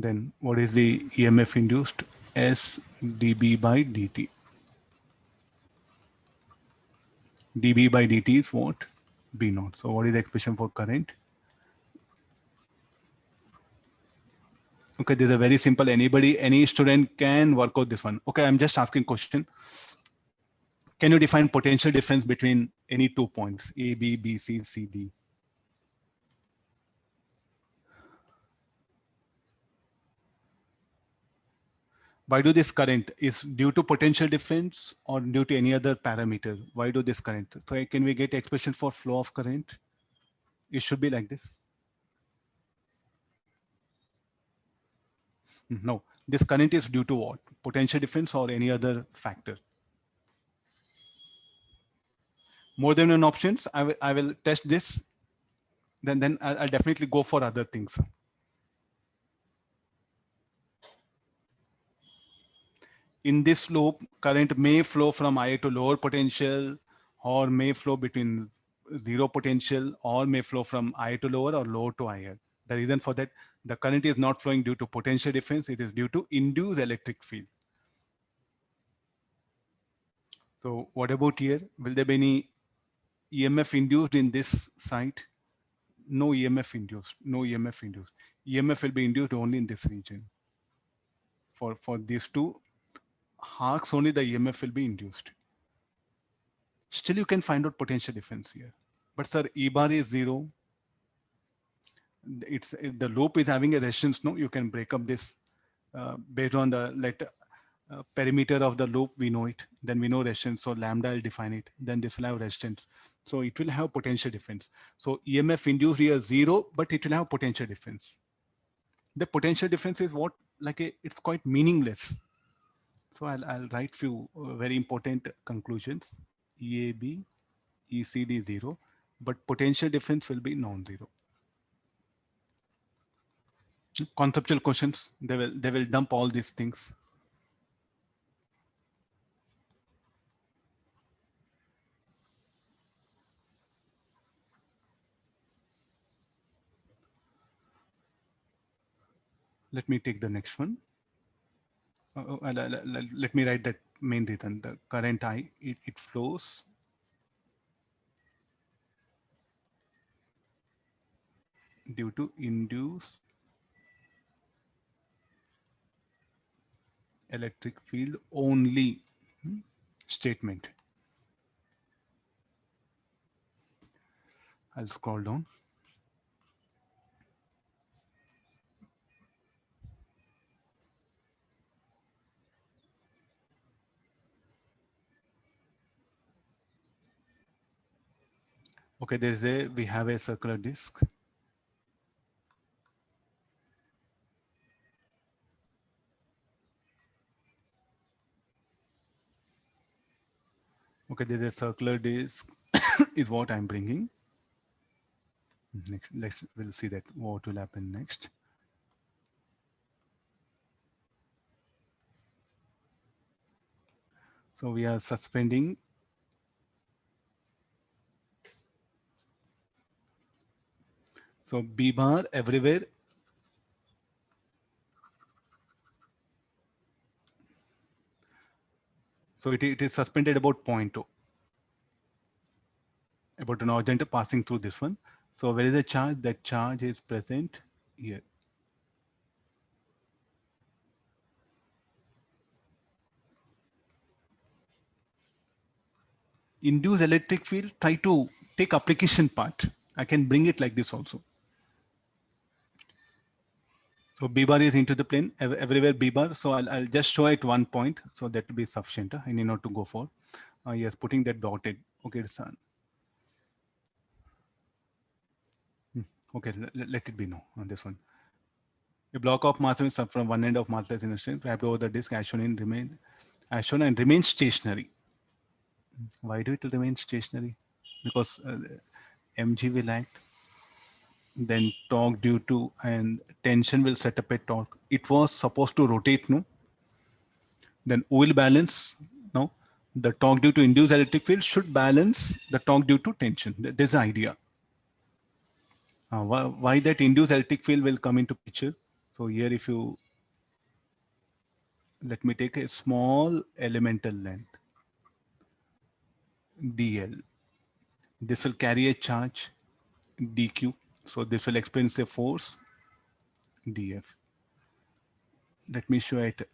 Then what is the EMF induced? S dB by dt. dB by dt is what? B naught. So what is the expression for current? Okay, this is a very simple. Any student can work out this one. Okay, I'm just asking question. Can you define potential difference between any 2 points, A, B, B, C, C, D? Why do this current is due to potential difference or due to any other parameter? Why do this current? So can we get expression for flow of current? It should be like this. No, this current is due to what? Potential difference or any other factor? More than one options. I will test this. Then I'll definitely go for other things. In this loop, current may flow from higher to lower potential, or may flow between zero potential, or may flow from higher to lower or lower to higher. The reason for that, the current is not flowing due to potential difference. It is due to induced electric field. So what about here? Will there be any EMF induced in this site? No EMF induced. No EMF induced. EMF will be induced only in this region. For these two arcs, only the EMF will be induced. Still, you can find out potential difference here. But sir, E bar is 0. The loop is having a resistance. No, you can break up this based on the letter. perimeter of the loop, we know it. Then we know resistance. So lambda, I'll define it. Then this will have resistance. So it will have potential difference. So EMF induced here 0, but it will have potential difference. The potential difference is what, like it's quite meaningless. So I'll write few very important conclusions. EAB, ECD 0, but potential difference will be non-zero. Conceptual questions, they will dump all these things. Let me take the next one. Let me write that main reason. The current I, it flows due to induced electric field only statement. I'll scroll down. Okay, we have a circular disc. Okay, there's a circular disc is what I'm bringing. Next, we'll see that what will happen next. So we are suspending so B bar everywhere. So it is suspended about 0.2, about an origin passing through this one. So where is the charge? That charge is present here. Induce electric field, try to take application part. I can bring it like this also. So B bar is into the plane, everywhere B bar. So I'll just show it 1 point. So that will be sufficient. I need not to go for. Yes, putting that dotted. Okay, son. Okay, let it be no on this one. A block of mass is from one end of massless inertia wrapped over the disk as shown and remain stationary. Why do it remain stationary? Because mg will act, then torque due to and tension will set up a torque. It was supposed to rotate, no? Then O will balance. No, the torque due to induced electric field should balance the torque due to tension. There's the idea. Why that induced electric field will come into picture. So here, if you let me take a small elemental length dl. This will carry a charge dq. So this will experience a force df. Let me show it.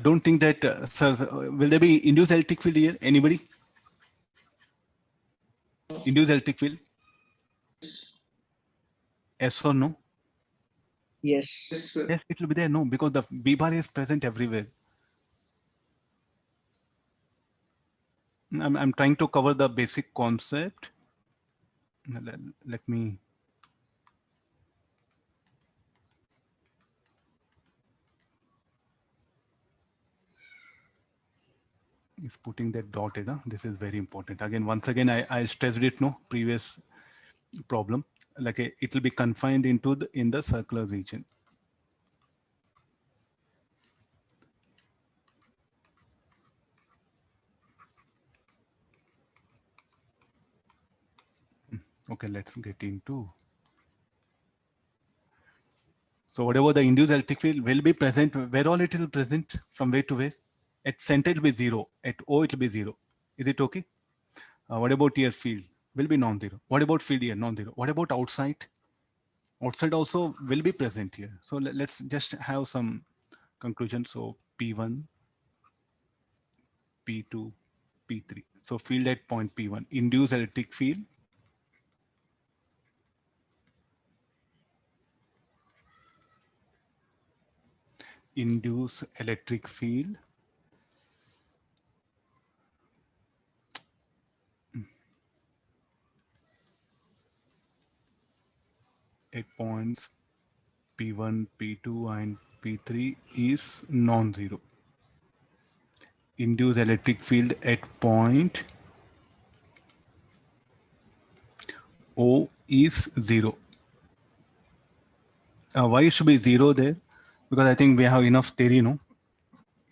Don't think that, sir, will there be induced electric field here? Anybody? Induced electric field? Yes or no? Yes. Yes, sir. Yes, it will be there. No, because the B bar is present everywhere. I'm trying to cover the basic concept. Let me. Is putting that dotted. This is very important. Again, once again, I stressed it. No, previous problem. Like it will be confined into in the circular region. Okay, let's get into. So whatever the induced electric field will be present, where all it is present, from where to where? At center it will be 0. At O it will be 0. Is it okay? What about here field? Will be non-zero. What about field here? Non-zero. What about outside? Outside also will be present here. So let's just have some conclusion. So P1, P2, P3. So field at point P1, induced electric field induce electric field at points P1, P2, and P3 is non-zero. Induce electric field at point O is 0. Why it should be 0 there? Because I think we have enough theory, no?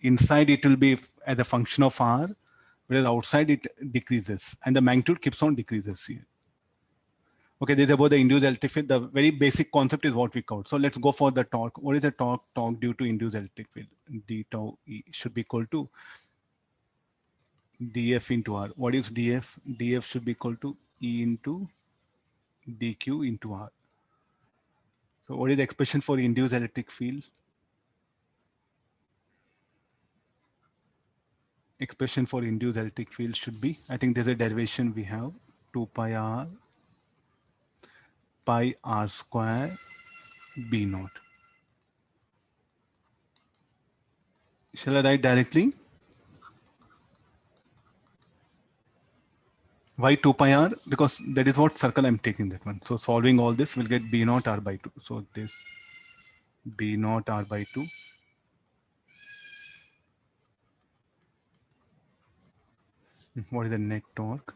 Inside it will be as a function of R, whereas outside it decreases and the magnitude keeps on decreases here. Okay, this is about the induced electric field. The very basic concept is what we covered. So let's go for the torque. What is the torque? Torque due to induced electric field. D tau E should be equal to dF into R. What is dF? dF should be equal to E into dq into R. So what is the expression for induced electric field? Expression for induced electric field should be, I think there's a derivation we have, 2 pi R pi R square B naught. Shall I write directly? Why 2 pi R? Because that is what circle I'm taking, that one. So solving all this, we'll get B naught R by 2. So this B naught R by 2. What is the net torque?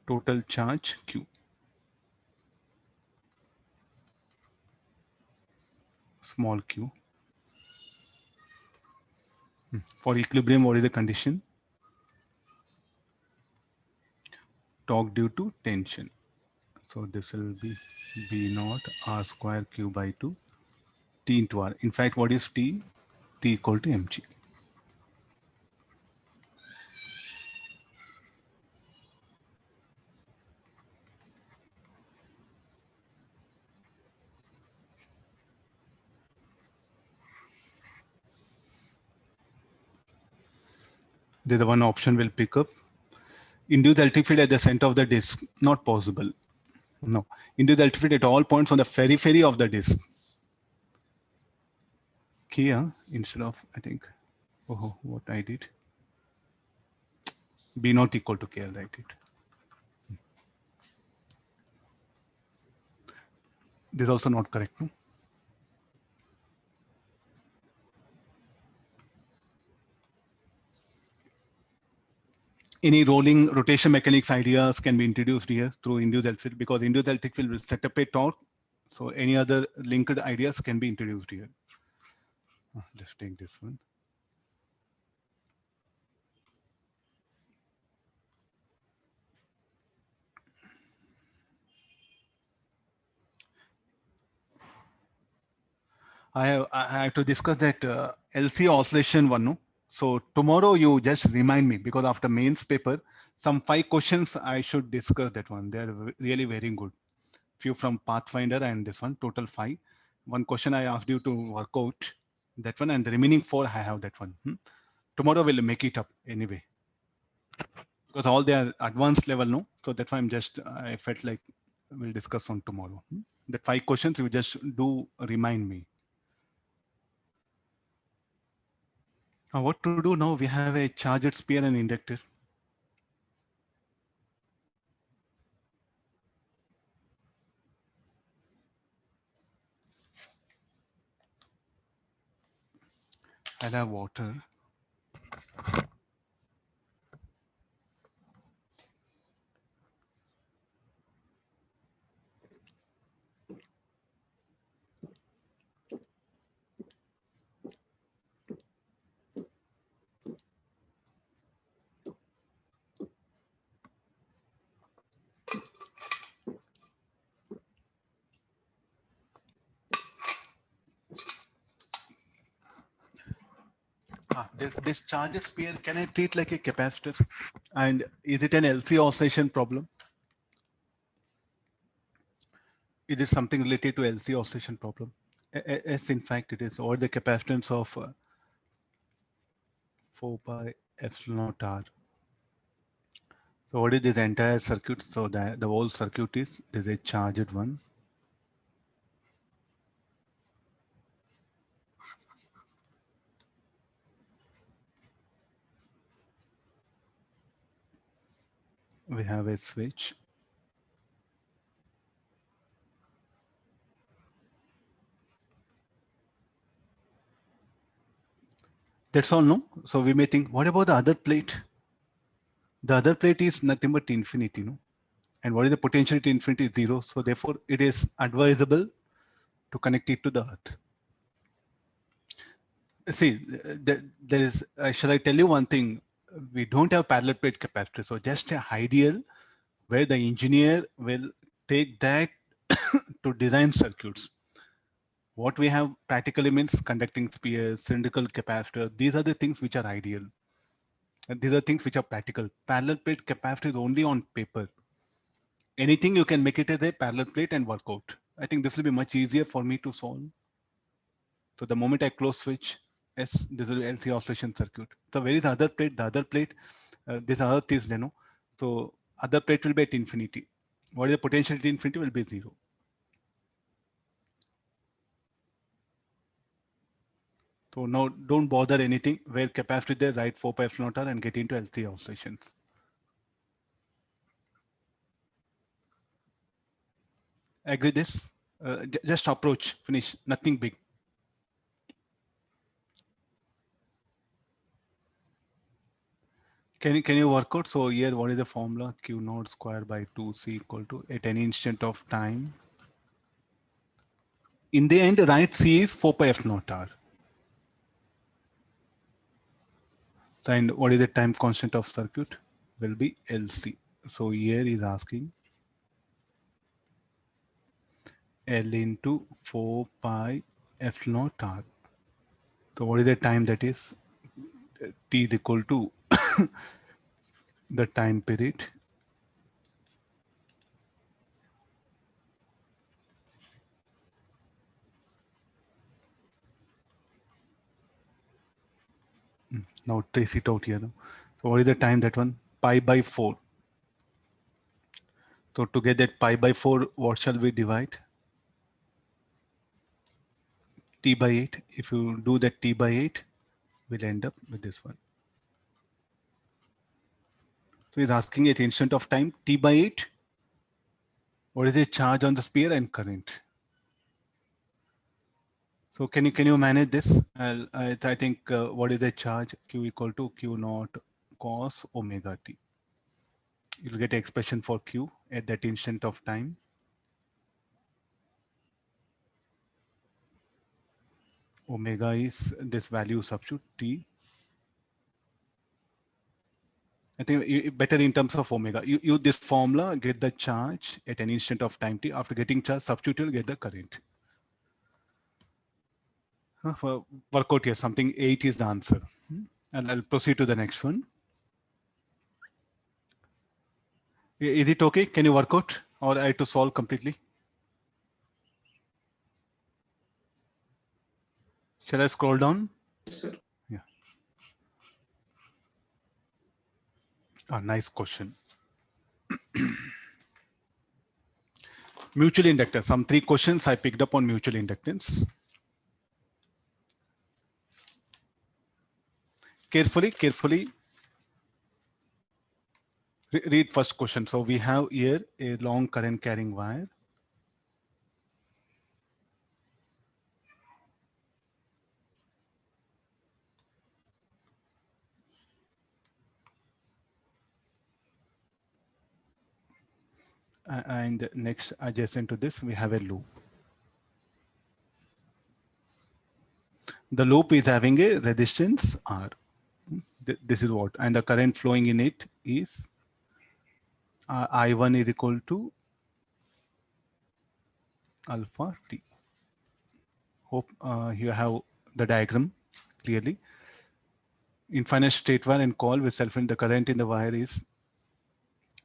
Total charge Q. Small q. For equilibrium, what is the condition? Torque due to tension. So this will be B naught R square Q by 2 T into R. In fact, what is T? T equal to mg. There's one option we'll pick up. Induce electric field at the center of the disk. Not possible. No. Induce electric field at all points on the periphery of the disk. Here, instead of, I think, oh, what I did. B not equal to K, I'll write it. This is also not correct. No? Any rolling rotation mechanics ideas can be introduced here through induced electric field, because induced electric field will set up a torque. So any other linked ideas can be introduced here. Let's take this one. I have to discuss that LC oscillation one. No? So tomorrow you just remind me, because after mains paper, some 5 questions I should discuss that one. They're really very good. Few from Pathfinder and this one, total 5. One question I asked you to work out, that one, and the remaining 4 I have that one. Tomorrow we'll make it up anyway. Because all they are advanced level, no? So that's why I'm just, I felt like we'll discuss on tomorrow. The 5 questions you just do remind me. Now what to do now? We have a charged sphere and inductor. I'll have water. This charged sphere, can I treat like a capacitor? And is it an LC oscillation problem? Is it something related to LC oscillation problem? Yes, in fact it is, or the capacitance of 4 pi epsilon naught R. So what is this entire circuit? So the whole circuit is, there's a charged one. We have a switch. That's all, no? So we may think, what about the other plate? The other plate is nothing but infinity, no? And what is the potential to infinity? Is 0. So therefore, it is advisable to connect it to the earth. See, there is, shall I tell you one thing? We don't have parallel plate capacitor. So just an ideal where the engineer will take that to design circuits. What we have practically means conducting spheres, cylindrical capacitor. These are the things which are ideal. And these are things which are practical. Parallel plate capacitor is only on paper. Anything you can make it as a parallel plate and work out. I think this will be much easier for me to solve. So the moment I close switch, yes, this is LC oscillation circuit. So where is the other plate? The other plate, this earth is, you know, so other plate will be at infinity. What is the potential at infinity will be 0. So now don't bother anything where capacity there, write 4 pi epsilon naught r and get into LC oscillations. Agree this? Just approach, finish, nothing big. Can you work out? So here, what is the formula? Q naught square by 2C equal to at any instant of time. In the end, right, C is 4 pi epsilon naught r. And what is the time constant of circuit? Will be LC. So here is asking L into 4 pi epsilon naught r. So what is the time that is? T is equal to the time period now trace it out here. So what is the time that one? Pi by 4. So to get that pi by 4, what shall we divide? T by 8. If you do that T by 8, we'll end up with this one. So he's asking at instant of time T by 8. What is the charge on the sphere and current? So can you manage this? I think what is the charge? Q equal to Q naught cos omega t. You'll get an expression for Q at that instant of time. Omega is this value substitute T. I think better in terms of omega. You use this formula, get the charge at an instant of time T. After getting charge, substitute, you'll get the current. For work out here, something 8 is the answer. And I'll proceed to the next one. Is it okay? Can you work out or I have to solve completely? Shall I scroll down? Yes, sir. Yeah. Nice question. Mutual inductance. Some 3 questions I picked up on mutual inductance. Carefully read first question. So we have here a long current carrying wire. And next adjacent to this, we have a loop. The loop is having a resistance R. This is what, and the current flowing in it is I1 is equal to alpha T. Hope you have the diagram clearly. Infinite state wire and coil with self-in, the current in the wire is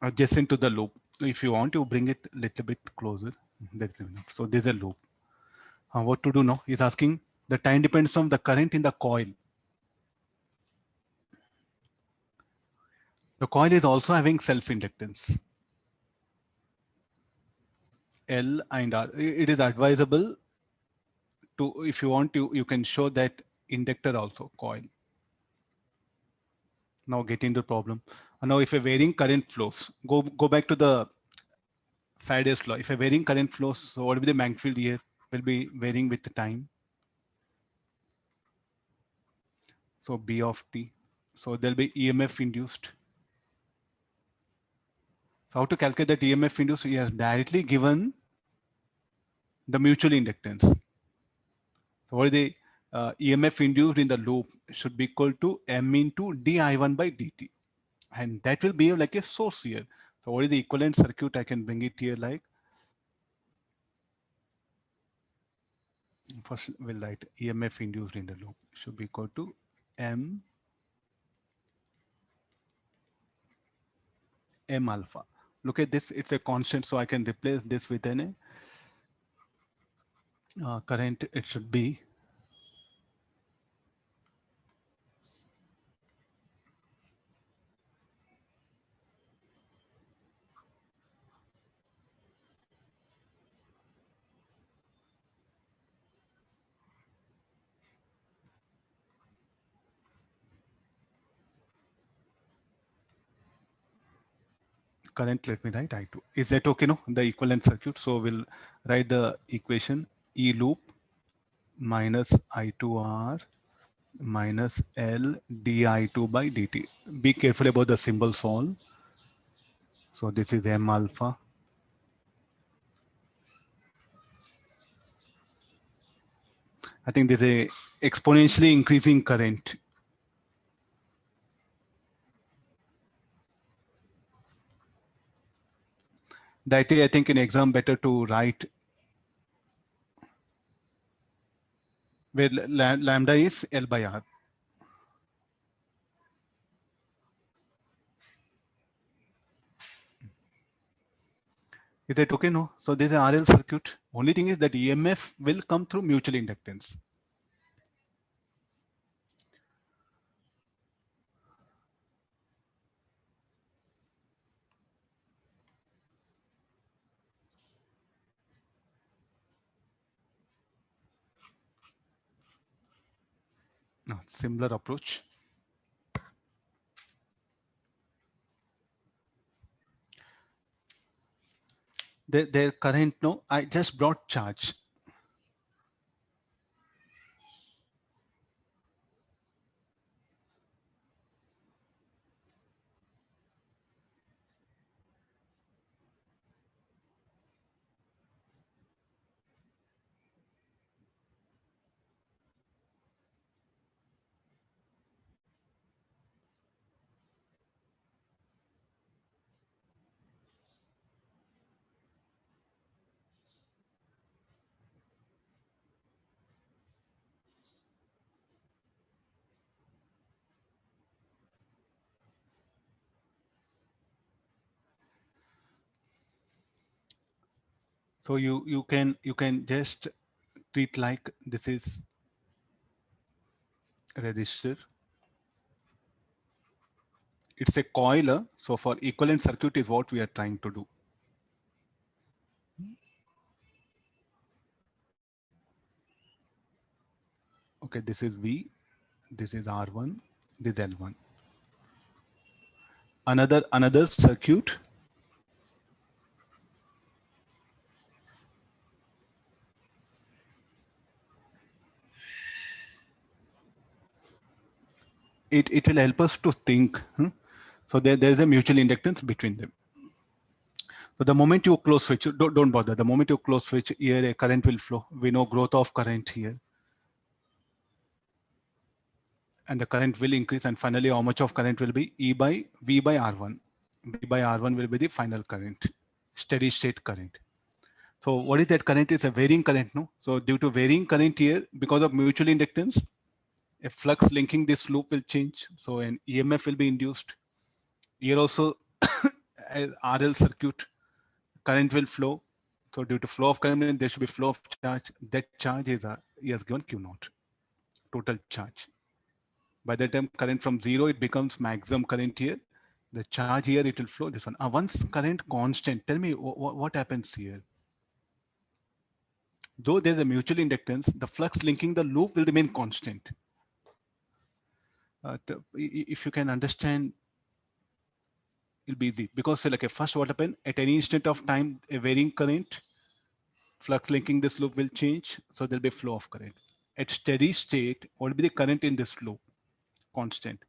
adjacent to the loop. If you want to bring it a little bit closer, that's enough. So there's a loop. What to do now? He's asking the time depends on the current in the coil. The coil is also having self-inductance, L and R. It is advisable to, if you want to, you can show that inductor also, coil. Now get into the problem. Now if a varying current flows, go back to the Faraday's law. If a varying current flows, so what will be the magnetic field here? Will be varying with the time. So B of T. So there'll be EMF induced. So how to calculate that EMF induced? We have directly given the mutual inductance. So what is the EMF induced in the loop should be equal to M into dI1 by dt. And that will behave like a source here. So what is the equivalent circuit? I can bring it here like, first we'll write EMF induced in the loop should be equal to M alpha. Look at this, it's a constant, so I can replace this with an current. It should be current. Let me write I2. Is that okay? No, the equivalent circuit. So we'll write the equation E loop minus I2R minus L di2 by dt. Be careful about the symbols all. So this is M alpha. I think there's a exponentially increasing current. That is, I think in exam better to write where lambda is L by R. Is that okay? No. So this is an RL circuit. Only thing is that EMF will come through mutual inductance. Similar approach. Their current, no, I just brought charge. So you can just treat like this is a resistor. It's a coil. So for equivalent circuit is what we are trying to do. Okay, this is V, this is R1, this is L1. Another circuit. It will help us to think. So there's a mutual inductance between them. So the moment you close switch, don't bother. The moment you close switch, here a current will flow. We know growth of current here. And the current will increase, and finally how much of current will be V by R1. V by R1 will be the final current, steady state current. So what is that current? Is a varying current, no? So due to varying current here, because of mutual inductance, a flux linking this loop will change. So an EMF will be induced. Here also, as RL circuit, current will flow. So due to flow of current, there should be flow of charge. That charge is given Q naught, total charge. By the time current from 0, it becomes maximum current here. The charge here, it will flow this one. Once current constant, tell me what happens here. Though there's a mutual inductance, the flux linking the loop will remain constant. If you can understand, it'll be easy, because like first what happened at any instant of time, a varying current flux linking this loop will change, so there'll be flow of current. At steady state, what will be the current in this loop? Constant.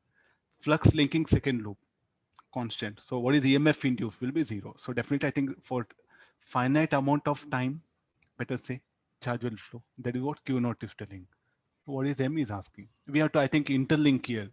Flux linking second loop, constant. So what is the EMF induced? Will be zero. So definitely, I think for finite amount of time, better say, charge will flow. That is what Q naught is telling. What is M is asking. We have to, I think, interlink here.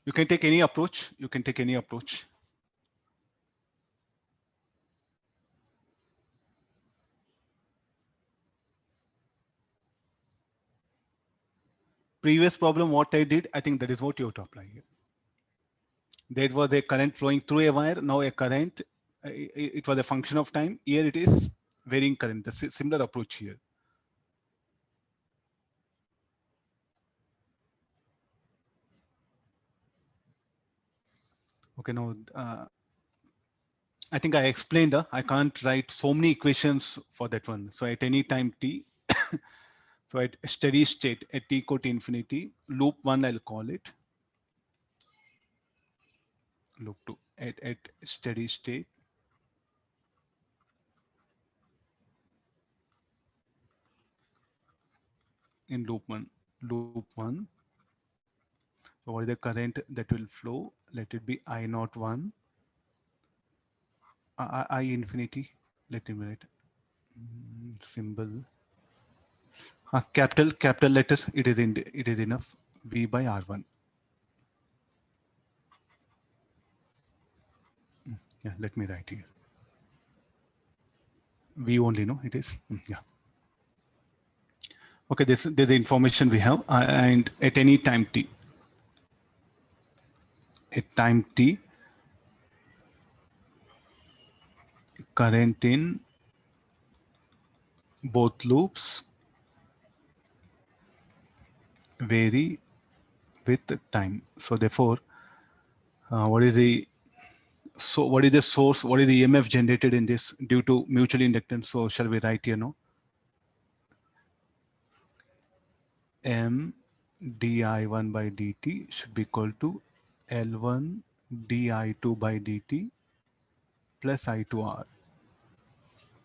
You can take any approach. You can take any approach. Previous problem, what I did, I think that is what you have to apply here. There was a current flowing through a wire. Now a current, it was a function of time. Here it is varying current. The similar approach here. Okay, now I think I explained. I can't write so many equations for that one. So at any time t, so at steady state, at t equal to infinity, loop 1, I'll call it. Loop 2, at steady state. In loop 1. So what is the current that will flow? Let it be I naught 1. I infinity. Let me write symbol. Capital letter. It is enough. V by R1. Yeah, let me write here. V only, no, it is. Yeah. Okay, this is the information we have, and at any time t. At time t, current in both loops vary with time. So therefore, what is the source? What is the EMF generated in this due to mutual inductance? So shall we write here now? M di1 by dt should be equal to L1 di2 by dt plus I2R.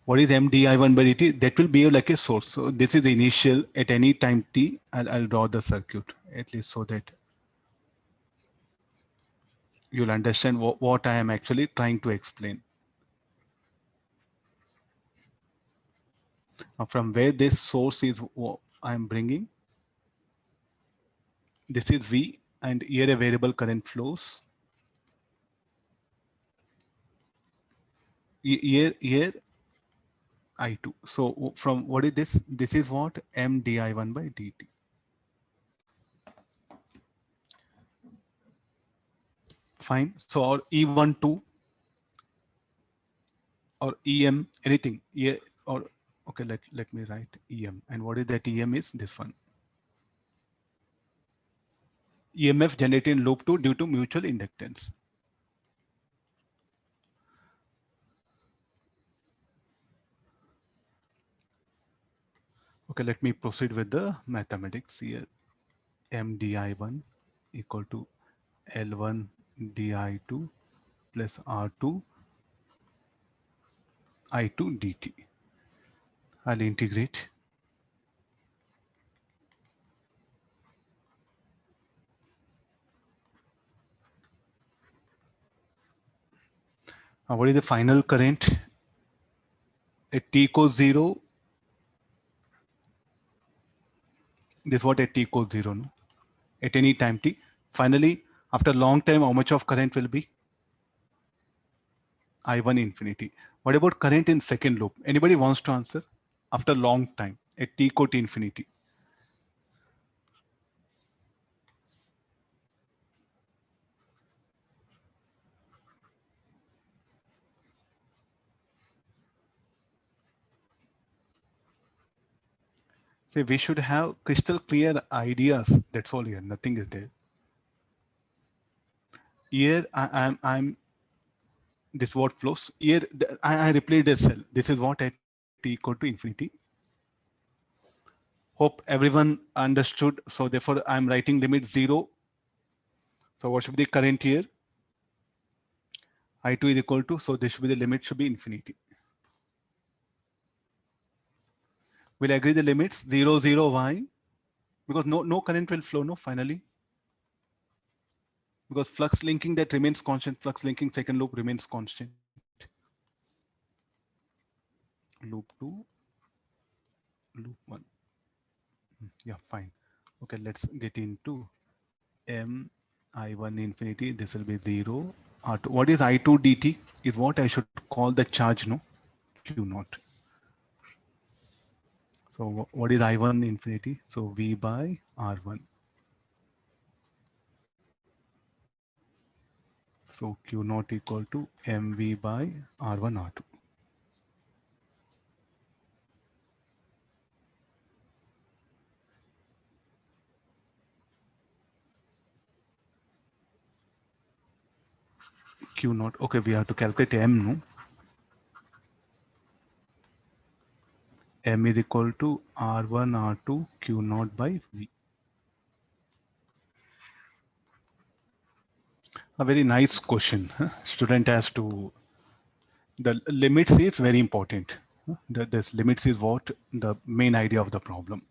What is M di1 by dt? That will behave like a source. So this is the initial at any time t. I'll draw the circuit at least so that you'll understand what I am actually trying to explain. Now from where this source is, I'm bringing. This is V, and here a variable current flows. Here I2. So from what is this? This is what M di1 by dt. Fine. So or E12 or EM, anything. Yeah, or okay, let me write EM. And what is that EM is this one. EMF generated in loop 2 due to mutual inductance. Okay, let me proceed with the mathematics here. M di1 equal to L1 di2 plus R2 I2 dt. I'll integrate. What is the final current? At t equals 0, this is what at t equals 0. No? at any time t. Finally, after long time, how much of current will be? I1 infinity. What about current in second loop? Anybody wants to answer? After long time at t equal to infinity. See, we should have crystal clear ideas. That's all here. Nothing is there. Here I'm this what flows. Here I replaced the cell. This is what at t equal to infinity. Hope everyone understood. So therefore I'm writing limit 0. So what should be the current here? I2 is equal to, so this should be the limit should be infinity. We'll agree the limits 0, 0, why? Because no current will flow, no, finally. Because flux linking that remains constant, flux linking second loop remains constant. Loop 2, loop 1. Yeah, fine. Okay, let's get into M I1 infinity. This will be 0. R2. What is I2 dt? Is what I should call the charge, no? Q naught. So what is I1 infinity? So V by R1. So Q naught equal to MV by R1 R2. Q naught. Okay, we have to calculate M, no? M is equal to R1 R2 Q naught by V. A very nice question. Huh? Student has to, the limits is very important. Huh? This limits is what the main idea of the problem.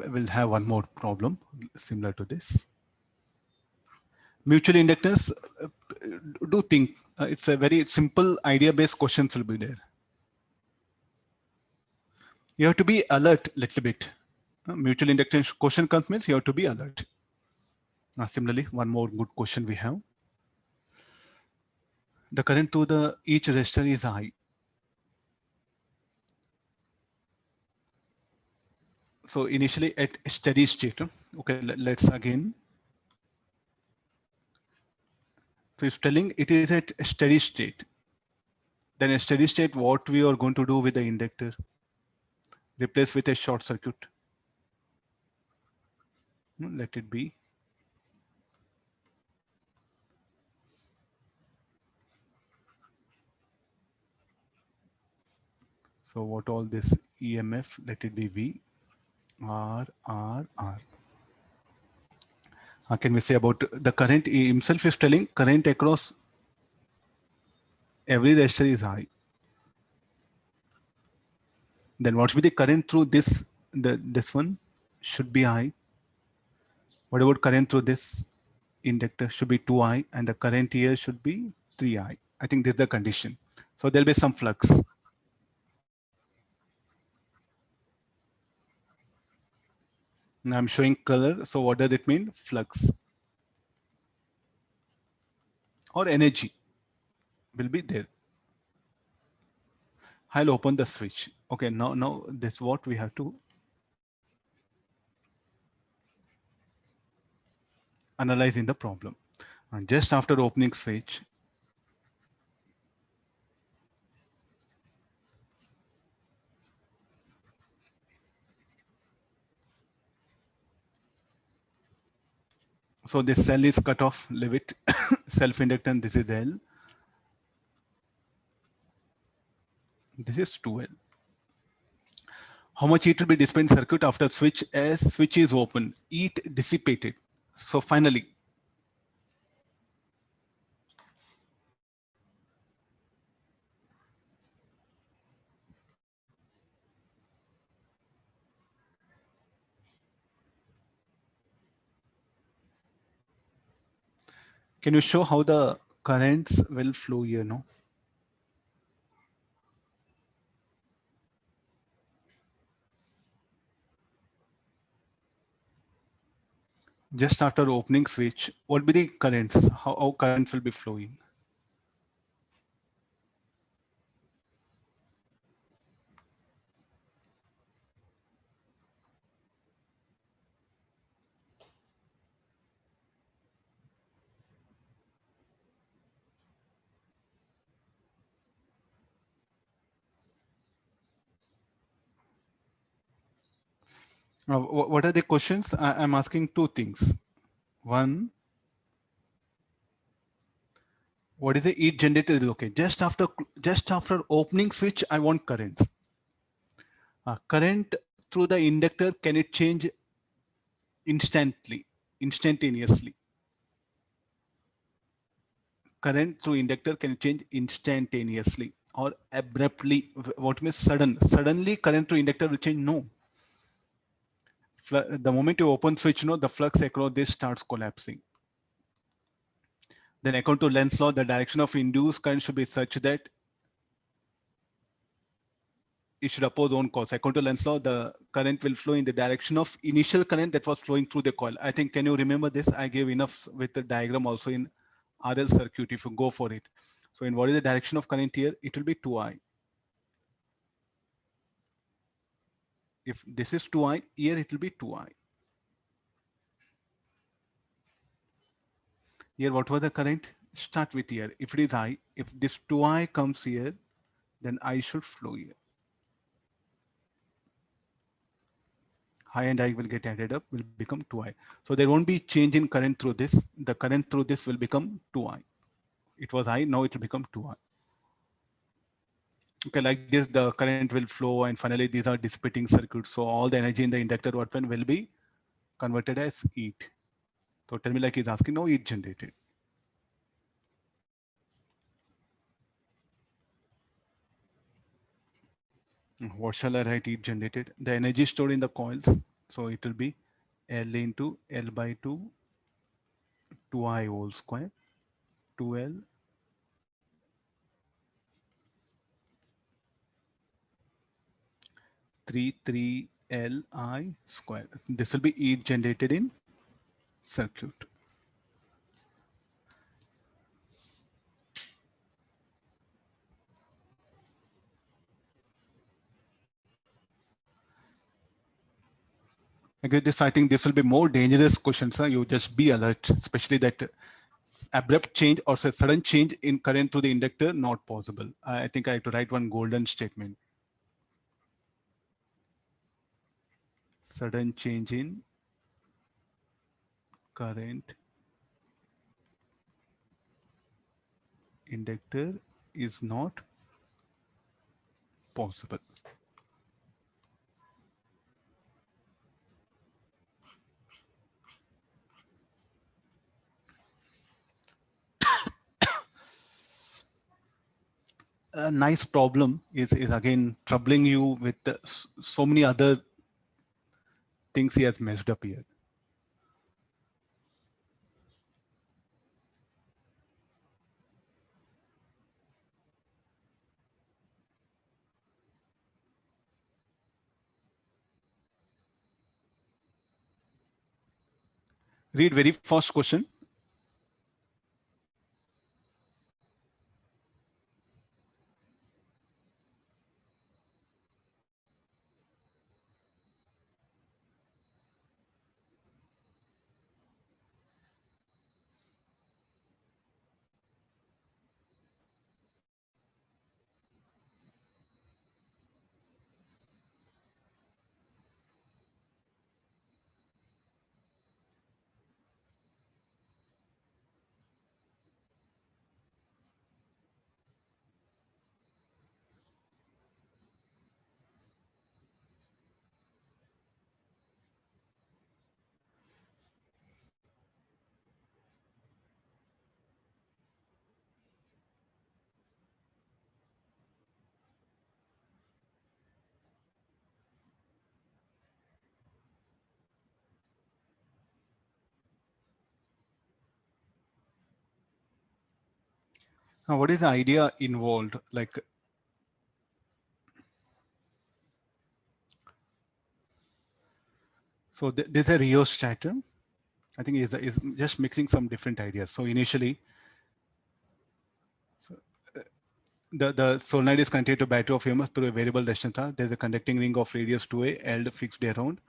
We'll have one more problem similar to this. Mutual inductance, do think it's a very simple idea based questions will be there. You have to be alert a little bit. Mutual inductance question comes means you have to be alert. Similarly, one more good question we have. The current to the each resistor is I. So initially at steady state, okay, let's again. So it's telling it is at steady state. Then a steady state, what we are going to do with the inductor? Replace with a short circuit. Let it be. So what all this EMF, let it be V, R, R, R. How can we say about the current himself is telling current across every resistor is high. Then what should be the current through this, this one should be high. What about current through this inductor should be 2I and the current here should be 3I. I think this is the condition. So there'll be some flux. Now I'm showing color. So what does it mean? Flux or energy will be there. I'll open the switch. Okay, now this is what we have to analyze in the problem. And just after opening switch, so this cell is cut off, leave it, self-inductance, this is L. This is 2L. How much heat will be dissipated in circuit after switch as switch is open? Heat dissipated. So finally, Can you show how the currents will flow here? No. Just after opening switch, what will be the currents? How current will be flowing? What are the questions? I'm asking two things. One, what is the heat generated? Okay, just after opening switch, I want currents. Current through the inductor, can it change instantaneously? Current through inductor can change instantaneously or abruptly. What means suddenly current through inductor will change? No. The moment you open switch, the flux across this starts collapsing. Then according to Lenz's law, the direction of induced current should be such that it should oppose own cause. According to Lenz's law, the current will flow in the direction of initial current that was flowing through the coil. I think, can you remember this? I gave enough with the diagram also in RL circuit if you go for it. So in what is the direction of current here? It will be 2I. If this is 2I, here it will be 2I. Here, what was the current? Start with here. If it is I, if this 2I comes here, then I should flow here. I and I will get added up, will become 2I. So there won't be change in current through this. The current through this will become 2I. It was I, now it will become 2I. Okay, like this, the current will flow, and finally these are dissipating circuits. So all the energy in the inductor wattpan will be converted as heat. So tell me, like he's asking, no heat generated. What shall I write heat generated? The energy stored in the coils. So it will be L into L by 2I whole square, 2L 3 Li square. This will be heat generated in circuit. Again, I think this will be more dangerous questions. You just be alert, especially that abrupt change or sudden change in current to the inductor, not possible. I think I have to write one golden statement. Sudden change in current inductor is not possible. A nice problem is again troubling you with so many other things he has messed up here. Read very first question. Now, what is the idea involved? Like, so there's a rheostator. I think is just mixing some different ideas. So initially, so the solenoid is connected to battery of EMF through a variable resistance R. There's a conducting ring of radius 2a held fixed around.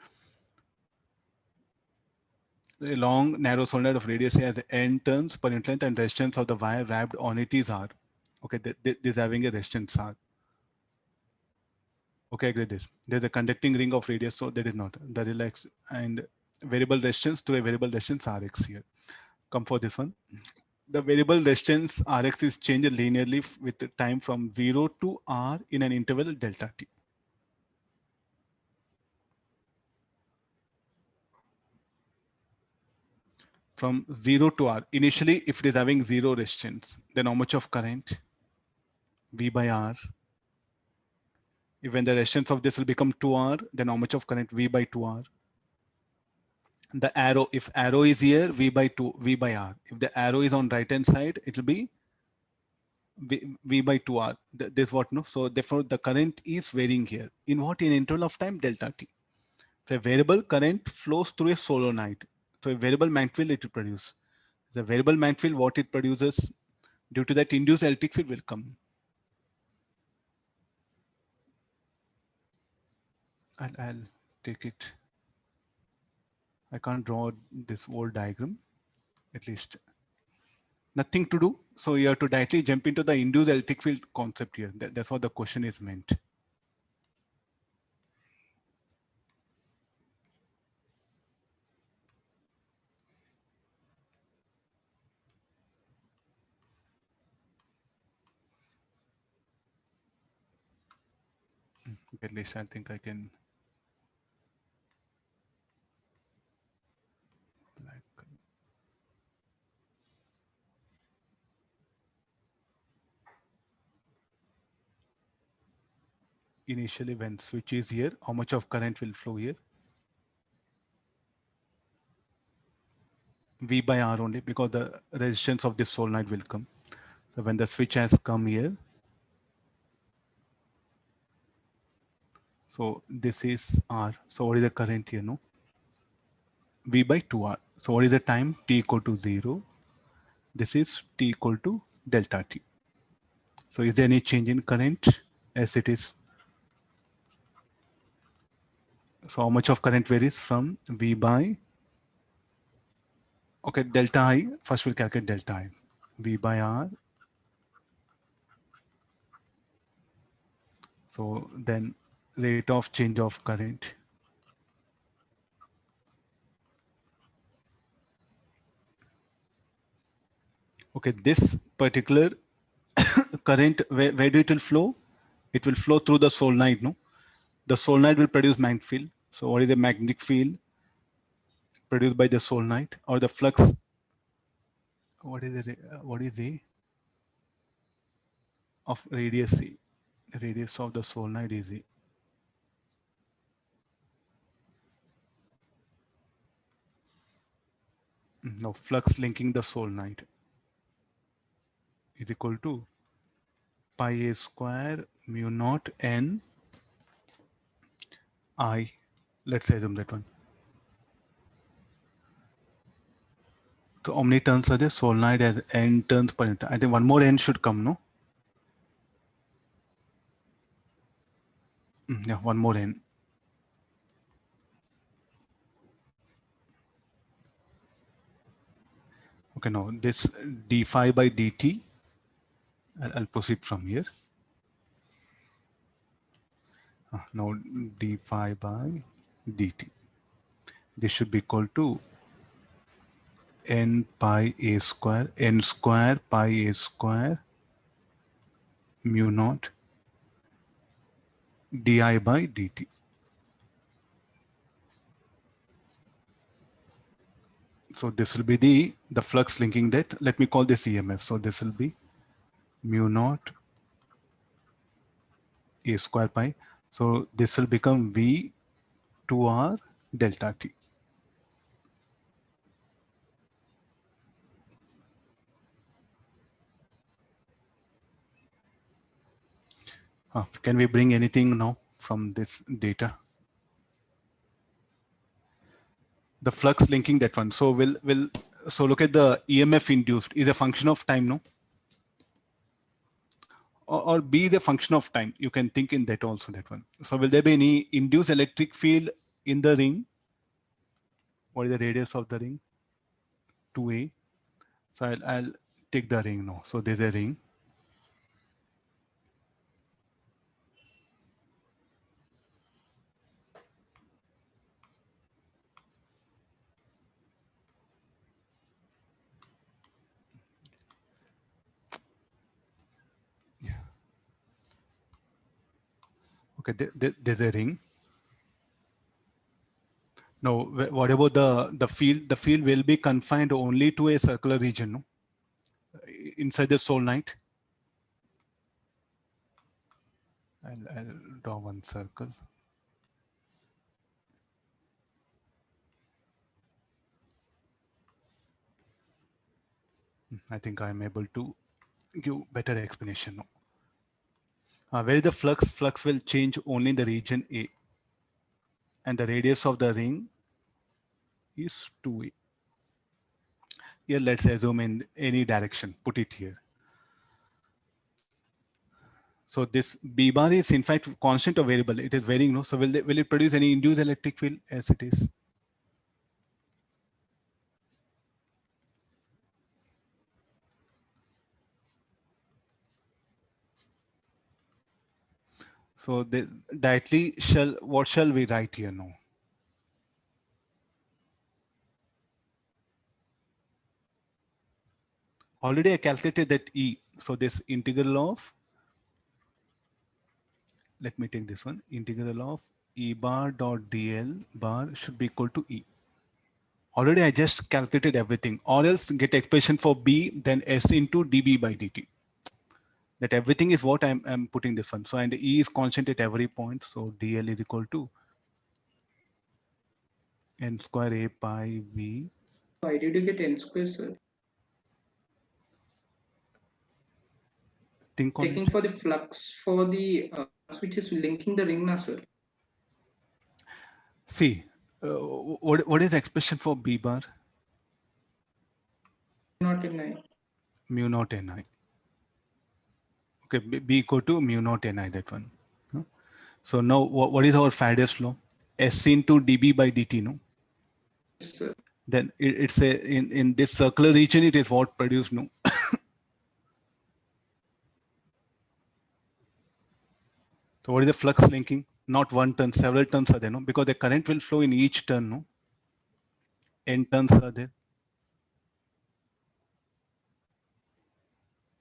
A long narrow solenoid of radius A has n turns per unit length and resistance of the wire wrapped on it is R. Okay, this is having a resistance R. Okay, I agree this. There's a conducting ring of radius, so that is not the relax and variable resistance to a variable resistance Rx here. Come for this one. The variable resistance Rx is changed linearly with the time from 0 to R in an interval delta t. From 0 to R. Initially, if it is having 0 resistance, then how much of current? V by R. When the resistance of this will become 2R, then how much of current? V by 2R. The arrow, if arrow is here, V by 2, V by R. If the arrow is on right hand side, it will be V by 2R. This what no? So therefore the current is varying here. In what? In interval of time delta t. So a variable current flows through a solenoid. So a variable magnetic field it will produce. The variable magnetic field, what it produces, due to that induced electric field will come. I'll take it. I can't draw this whole diagram, at least. Nothing to do. So you have to directly jump into the induced electric field concept here. That's what the question is meant. At least I think I can. Initially, when switch is here, how much of current will flow here? V by R only, because the resistance of this solenoid will come. So when the switch has come here, so this is R. So what is the current here? No, V by 2R. So what is the time? T equal to 0. This is T equal to delta T. So is there any change in current? As it is. So how much of current varies from V by, okay, delta I. First we'll calculate delta I. V by R. So then rate of change of current. Okay, this particular current, where do it will flow? It will flow through the solenoid, no? The solenoid will produce magnetic field. So what is the magnetic field produced by the solenoid, or the flux? What is the of radius C? The radius of the solenoid is E. Now flux linking the solenoid is equal to pi a square mu naught n I. Let's assume that one. So how many turns are there? Solenoid has n turns per unit. I think one more n should come, no? Yeah, one more n. Okay, now this d phi by dt, I'll proceed from here. Now d phi by dt. This should be equal to n pi a square, n square pi a square mu naught di by dt. So this will be the flux linking that. Let me call this EMF. So this will be mu naught a square pi. So this will become V 2R delta t. Can we bring anything now from this data? The flux linking, that one. So so look at the EMF induced is a function of time, no? Or be the function of time. You can think in that also, that one. So will there be any induced electric field in the ring? What is the radius of the ring? 2a. So I'll take the ring now. So there's a ring. Okay, there's a ring. Now, what about the field? The field will be confined only to a circular region, no? Inside the solenoid. I'll draw one circle. I think I'm able to give better explanation now. Where is the flux? Flux will change only in the region A. And the radius of the ring is 2a. Here, let's assume in any direction, put it here. So this B bar is in fact constant or variable. It is varying, no? So will it produce any induced electric field as it is? So directly what shall we write here now? Already I calculated that E. So this integral of, let me take this one, integral of E bar dot dl bar should be equal to E. Already I just calculated everything, or else get expression for B, then S into dB by dt. That everything is what I'm putting this one. So, and E is constant at every point. So dl is equal to n square a pi v. Why did you get n square, sir? Think on Taking it. for the flux for the which is linking the ring now, sir. See, what is the expression for B bar? Not in I. Mu naught ni. Okay, B equal to mu naught ni, that one. Huh? So now what is our Faraday's law? S into dB by dt, no? Yes, sir. Then it's a in this circular region, it is what produced, no? So what is the flux linking? Not one turn, several turns are there, no? Because the current will flow in each turn, no? N turns are there.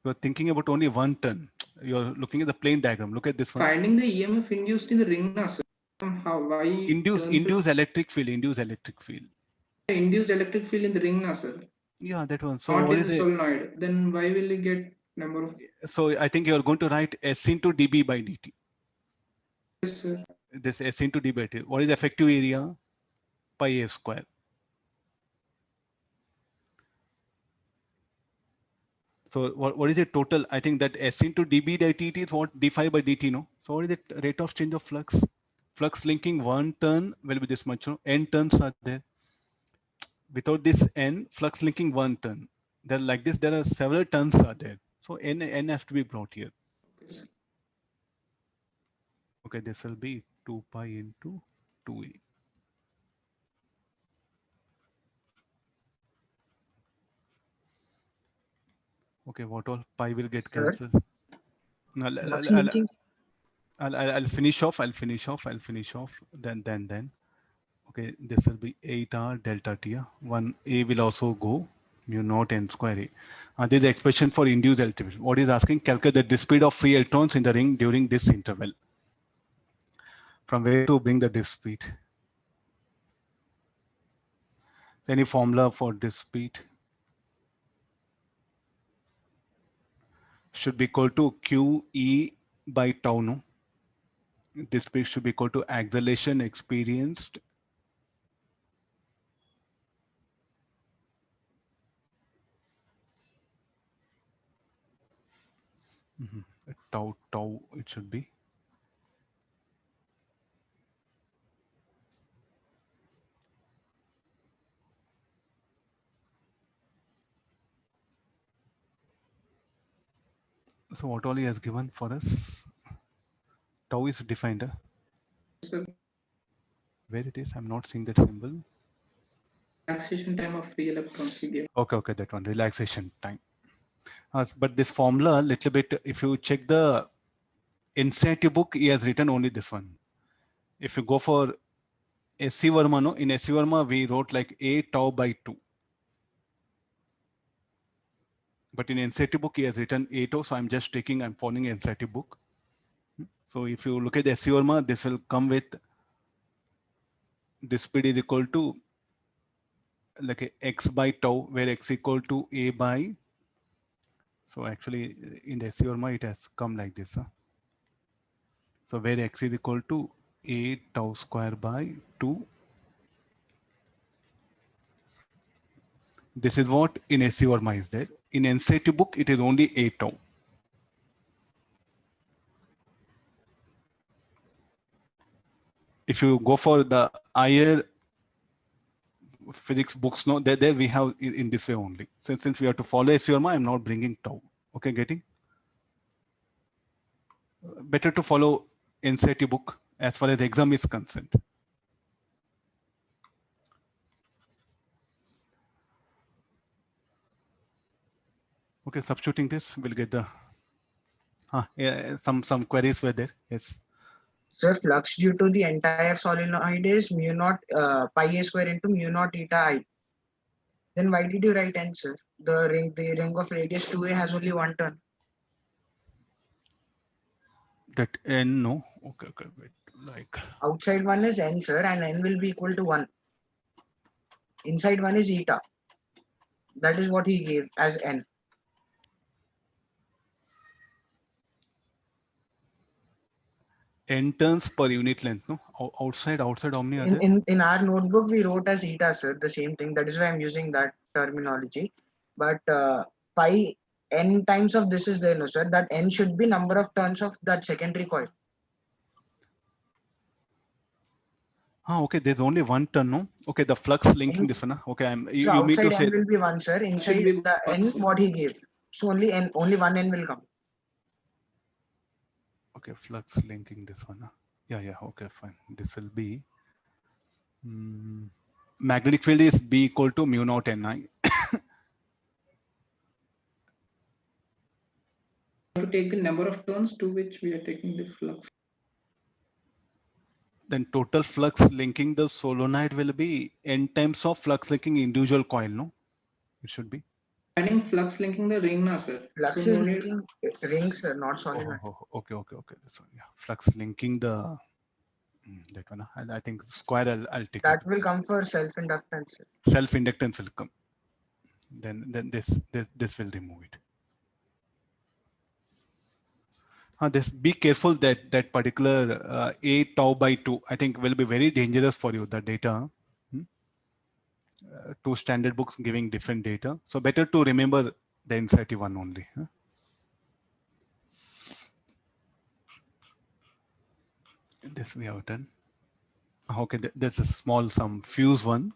You're thinking about only one turn. You're looking at the plane diagram. Look at this one. Finding the EMF induced in the ring now, sir. How why Induce electric field. Induce electric field. induced electric field in the ring now, sir. Yeah, that one. So Not what in is the it? solenoid. Then why will you get number of? So I think you're going to write S into dB by dt. Yes, sir. This S into dB by dt. What is the effective area? Pi a square. So what is the total? I think that S into dB by dt is what? D phi by dt, no? So what is the rate of change of flux? Flux linking one turn will be this much, no? N turns are there. Without this N, flux linking one turn. There like this, there are several turns are there. So N has to be brought here. Okay, sir. Okay, this will be 2 pi into 2a. Okay, what all pi will get Sir? cancelled? No, Nothing. I'll finish off. I'll finish off. Then. Okay, this will be 8r delta t. One a will also go mu naught n square a. This is the expression for induced electric field. What is asking? Calculate the speed of free electrons in the ring during this interval. From where to bring the disk speed? Any formula for disk speed? Should be equal to QE by tau, no? This speed should be equal to acceleration experienced tau it should be. So what all he has given for us? Tau is defined. Sir, Where it is? I'm not seeing that symbol. relaxation time of free electrons we give. Okay, that one, relaxation time. But this formula, little bit, if you check the NCERT book, he has written only this one. If you go for SC Verma, no, in SC Verma, we wrote like A tau by 2. But in NCERT book, he has written A tau. So I'm following NCERT book. So if you look at the SC Verma, this will come with this speed is equal to like a x by tau, where x equal to A by. So actually in the SC Verma, it has come like this. So where x is equal to A tau square by 2. This is what in SC Verma is there. In NCERT book, it is only A tau. If you go for the higher physics books, no, there we have in this way only. Since we have to follow SC Verma, I'm not bringing tau. Okay, getting? Better to follow NCERT book as far as the exam is concerned. Okay, substituting this, we'll get the some queries were there. Yes. Sir, flux due to the entire solenoid is mu naught pi a square into mu naught eta I. Then why did you write n, sir? The ring of radius 2a has only one turn. That n, no. Okay, wait, like Outside one is n, sir, and n will be equal to 1. Inside one is eta. That is what he gave as n. n turns per unit length, no? Outside how many are there? In our notebook, we wrote as eta, sir, the same thing. That is why I'm using that terminology. But pi n times of this is there, no, sir. That n should be number of turns of that secondary coil. Okay, there's only one turn, no? Okay, the flux linking this one. Okay, you mean to outside say n will be 1, sir. Inside be the n, what he gave. So only one n will come. okay, flux linking this one. Yeah, okay, fine. This will be magnetic field is B equal to mu naught Ni. To take the number of turns to which we are taking the flux. Then total flux linking the solenoid will be n times of flux linking individual coil, no? It should be. Finding flux linking the ring now, sir. Flux So is no need. linking rings, sir, not solenoid. Okay. This one, yeah. Flux linking the that one. I think square. I'll take That it. will come for self-inductance. Self inductance will come. Then this will remove it. This be careful that particular A tau by 2, I think will be very dangerous for you, the data. Two standard books giving different data. So better to remember the NCERT one only. This we have done. Okay, there's a small some fuse one.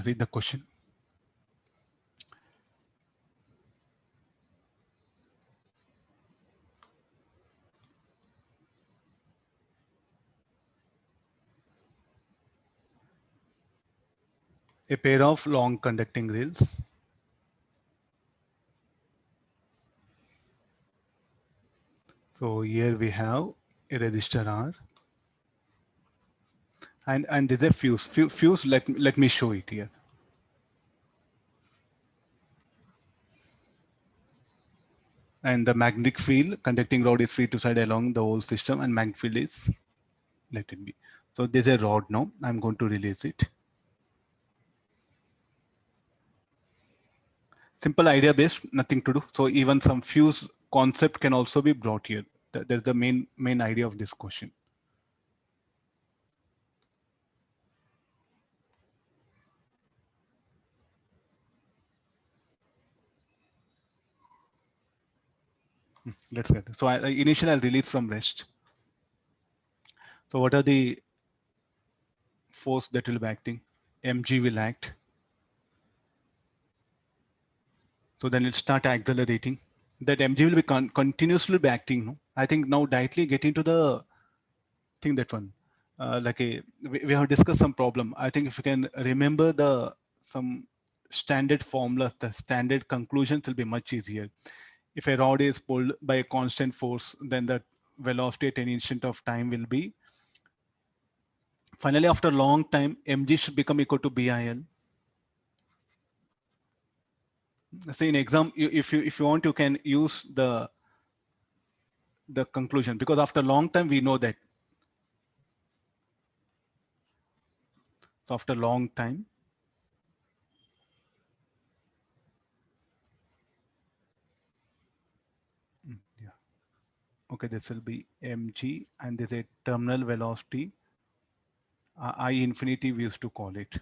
Read the question. A pair of long conducting rails. So here we have a resistor R. And there's a fuse. Fuse, let me show it here. And the magnetic field, conducting rod is free to side along the whole system, and magnetic field is, let it be. So there's a rod now. I'm going to release it. Simple idea based, nothing to do. So even some fuse concept can also be brought here. There's the main idea of this question. Let's get it. So initially I'll release from rest. So what are the force that will be acting? Mg will act. So then it'll start accelerating. That Mg will be continuously be acting. No? I think now directly getting to the thing that one. We have discussed some problem. I think if you can remember some standard formulas, the standard conclusions will be much easier. If a rod is pulled by a constant force, then the velocity at any instant of time will be, finally after a long time, mg should become equal to bil. Say in exam, if you want, you can use the conclusion, because after a long time we know that. So after a long time, yeah, okay, this will be mg, and there's a terminal velocity I infinity we used to call it.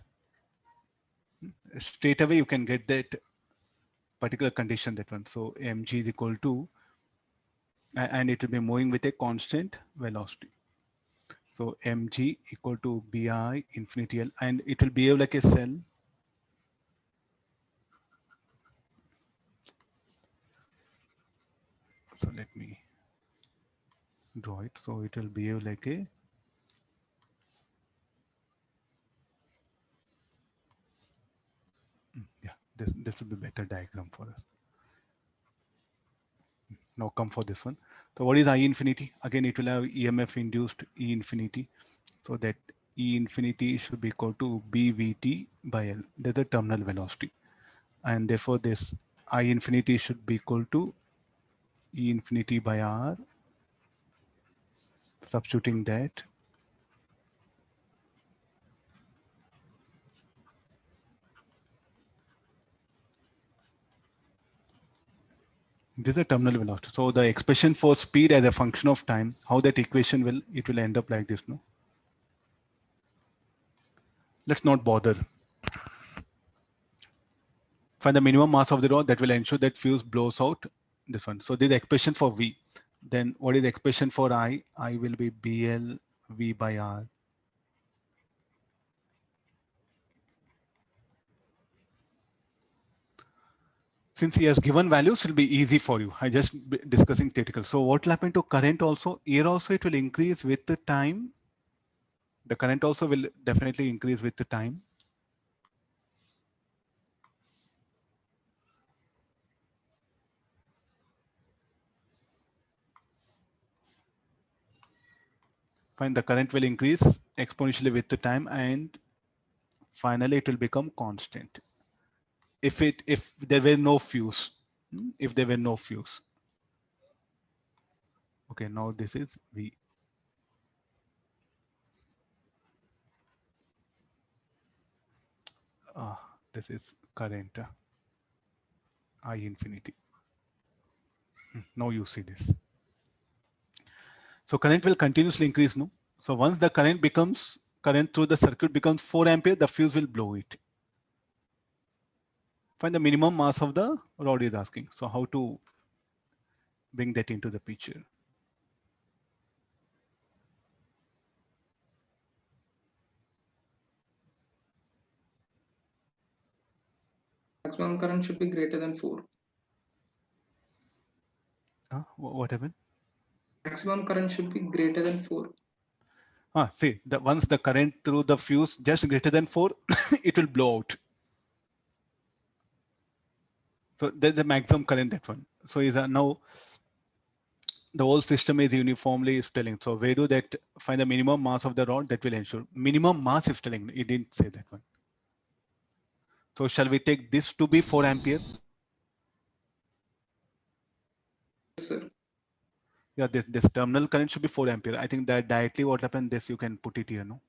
Straight away you can get that particular condition, that one. So mg is equal to, and it will be moving with a constant velocity. So mg equal to bi infinity L, and it will behave like a cell. So let me draw it. So it will behave like a, yeah, this will be better diagram for us. Now come for this one. So what is I infinity? Again, it will have EMF induced E infinity. So that E infinity should be equal to BVT by L. That's the terminal velocity. And therefore this I infinity should be equal to E infinity by R. Substituting that, this is a terminal velocity. So the expression for speed as a function of time, how that equation will, it will end up like this, no? Let's not bother. Find the minimum mass of the rod that will ensure that fuse blows out this one. So this is the expression for V. Then what is the expression for I? I will be BL V by R. Since he has given values, it will be easy for you. I just discussing theoretical. So what will happen to current also? Here also it will increase with the time. The current also will definitely increase with the time. Fine, the current will increase exponentially with the time, and finally it will become constant. If there were no fuse, if there were no fuse. Okay, now this is V. This is current I infinity. Now you see this. So current will continuously increase, no? So once the current through the circuit becomes 4 ampere, the fuse will blow it. Find the minimum mass of the rod is asking. So how to bring that into the picture? Maximum current should be greater than 4. What happened? Maximum current should be greater than 4. See, once the current through the fuse just greater than 4, it will blow out. So there's the maximum current, that one. So is now the whole system is uniformly is telling. So where do that find the minimum mass of the rod that will ensure minimum mass is telling. It didn't say that one. So shall we take this to be 4 ampere? Yes, sir. Yeah, this terminal current should be 4 ampere. I think that directly what happened, this you can put it here, no?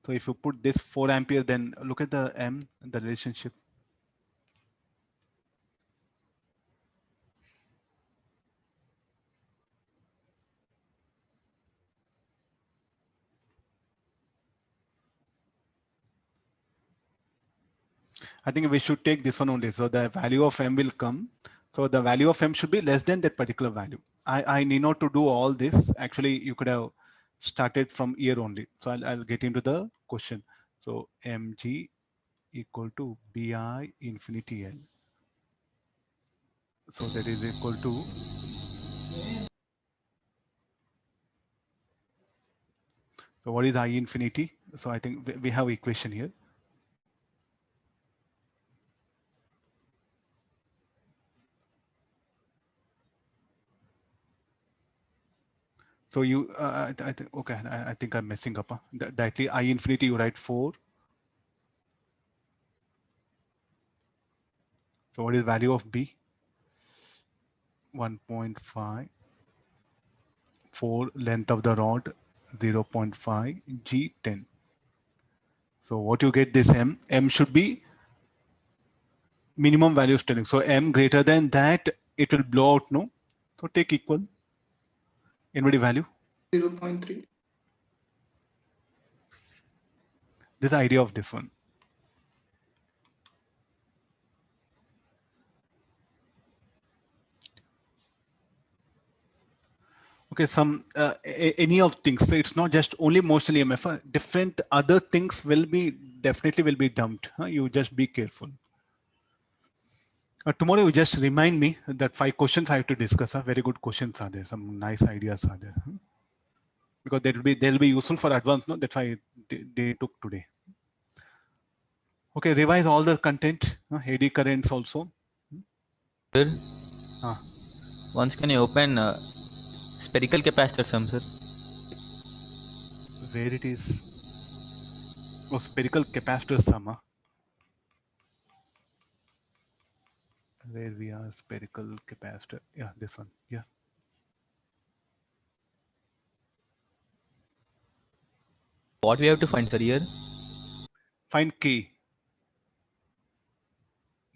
So if you put this 4 ampere, then look at the M, the relationship. I think we should take this one only. So the value of m will come. So the value of m should be less than that particular value. I need not to do all this. Actually, you could have started from here only. So I'll get into the question. So mg equal to bi infinity L. So that is equal to so what is I infinity? So I think we have equation here. So you, I think, okay, I think I'm messing up. Huh? Directly I infinity, you write 4. So what is value of B? 1.5. 4 length of the rod, 0.5, G 10. So what you get this M should be minimum value telling. So M greater than that, it will blow out, no? So take equal. Anybody value? 0.3. This is the idea of this one. Okay, some any of things. So it's not just only motion EMF. Different other things will be definitely will be dumped. You just be careful. Tomorrow you just remind me that 5 questions I have to discuss. Very good questions are there. Some nice ideas are there. Because they'll be useful for advanced. No, that's why they took today. Okay, revise all the content. Eddy currents also. Sir, Ah. once can you open spherical capacitor sum, sir? Where it is? Oh, spherical capacitor sum. Where we are spherical capacitor. Yeah, this one. Yeah. What we have to find, sir, here? Find K.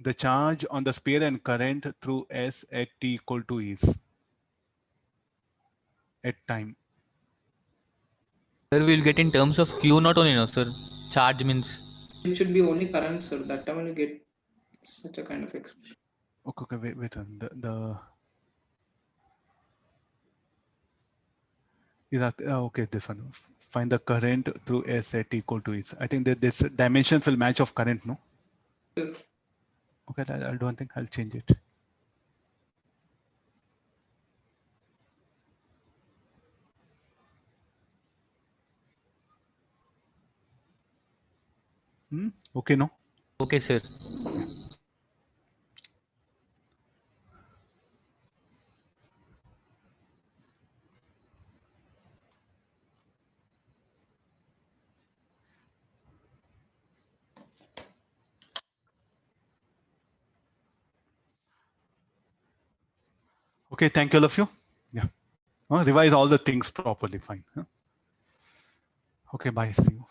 The charge on the sphere and current through S at t equal to is at time. Sir, we will get in terms of Q not only, no, sir. Charge means. It should be only current, sir. That time you get such a kind of expression. Okay, wait. Is that okay? This one. Find the current through S at t equal to is. I think that this dimensions will match of current, no? Sure. Okay, I'll do one thing. I'll change it. Okay, no? Okay, sir. Okay, thank you all of you. Yeah. Revise all the things properly. Fine. Okay, bye. See you.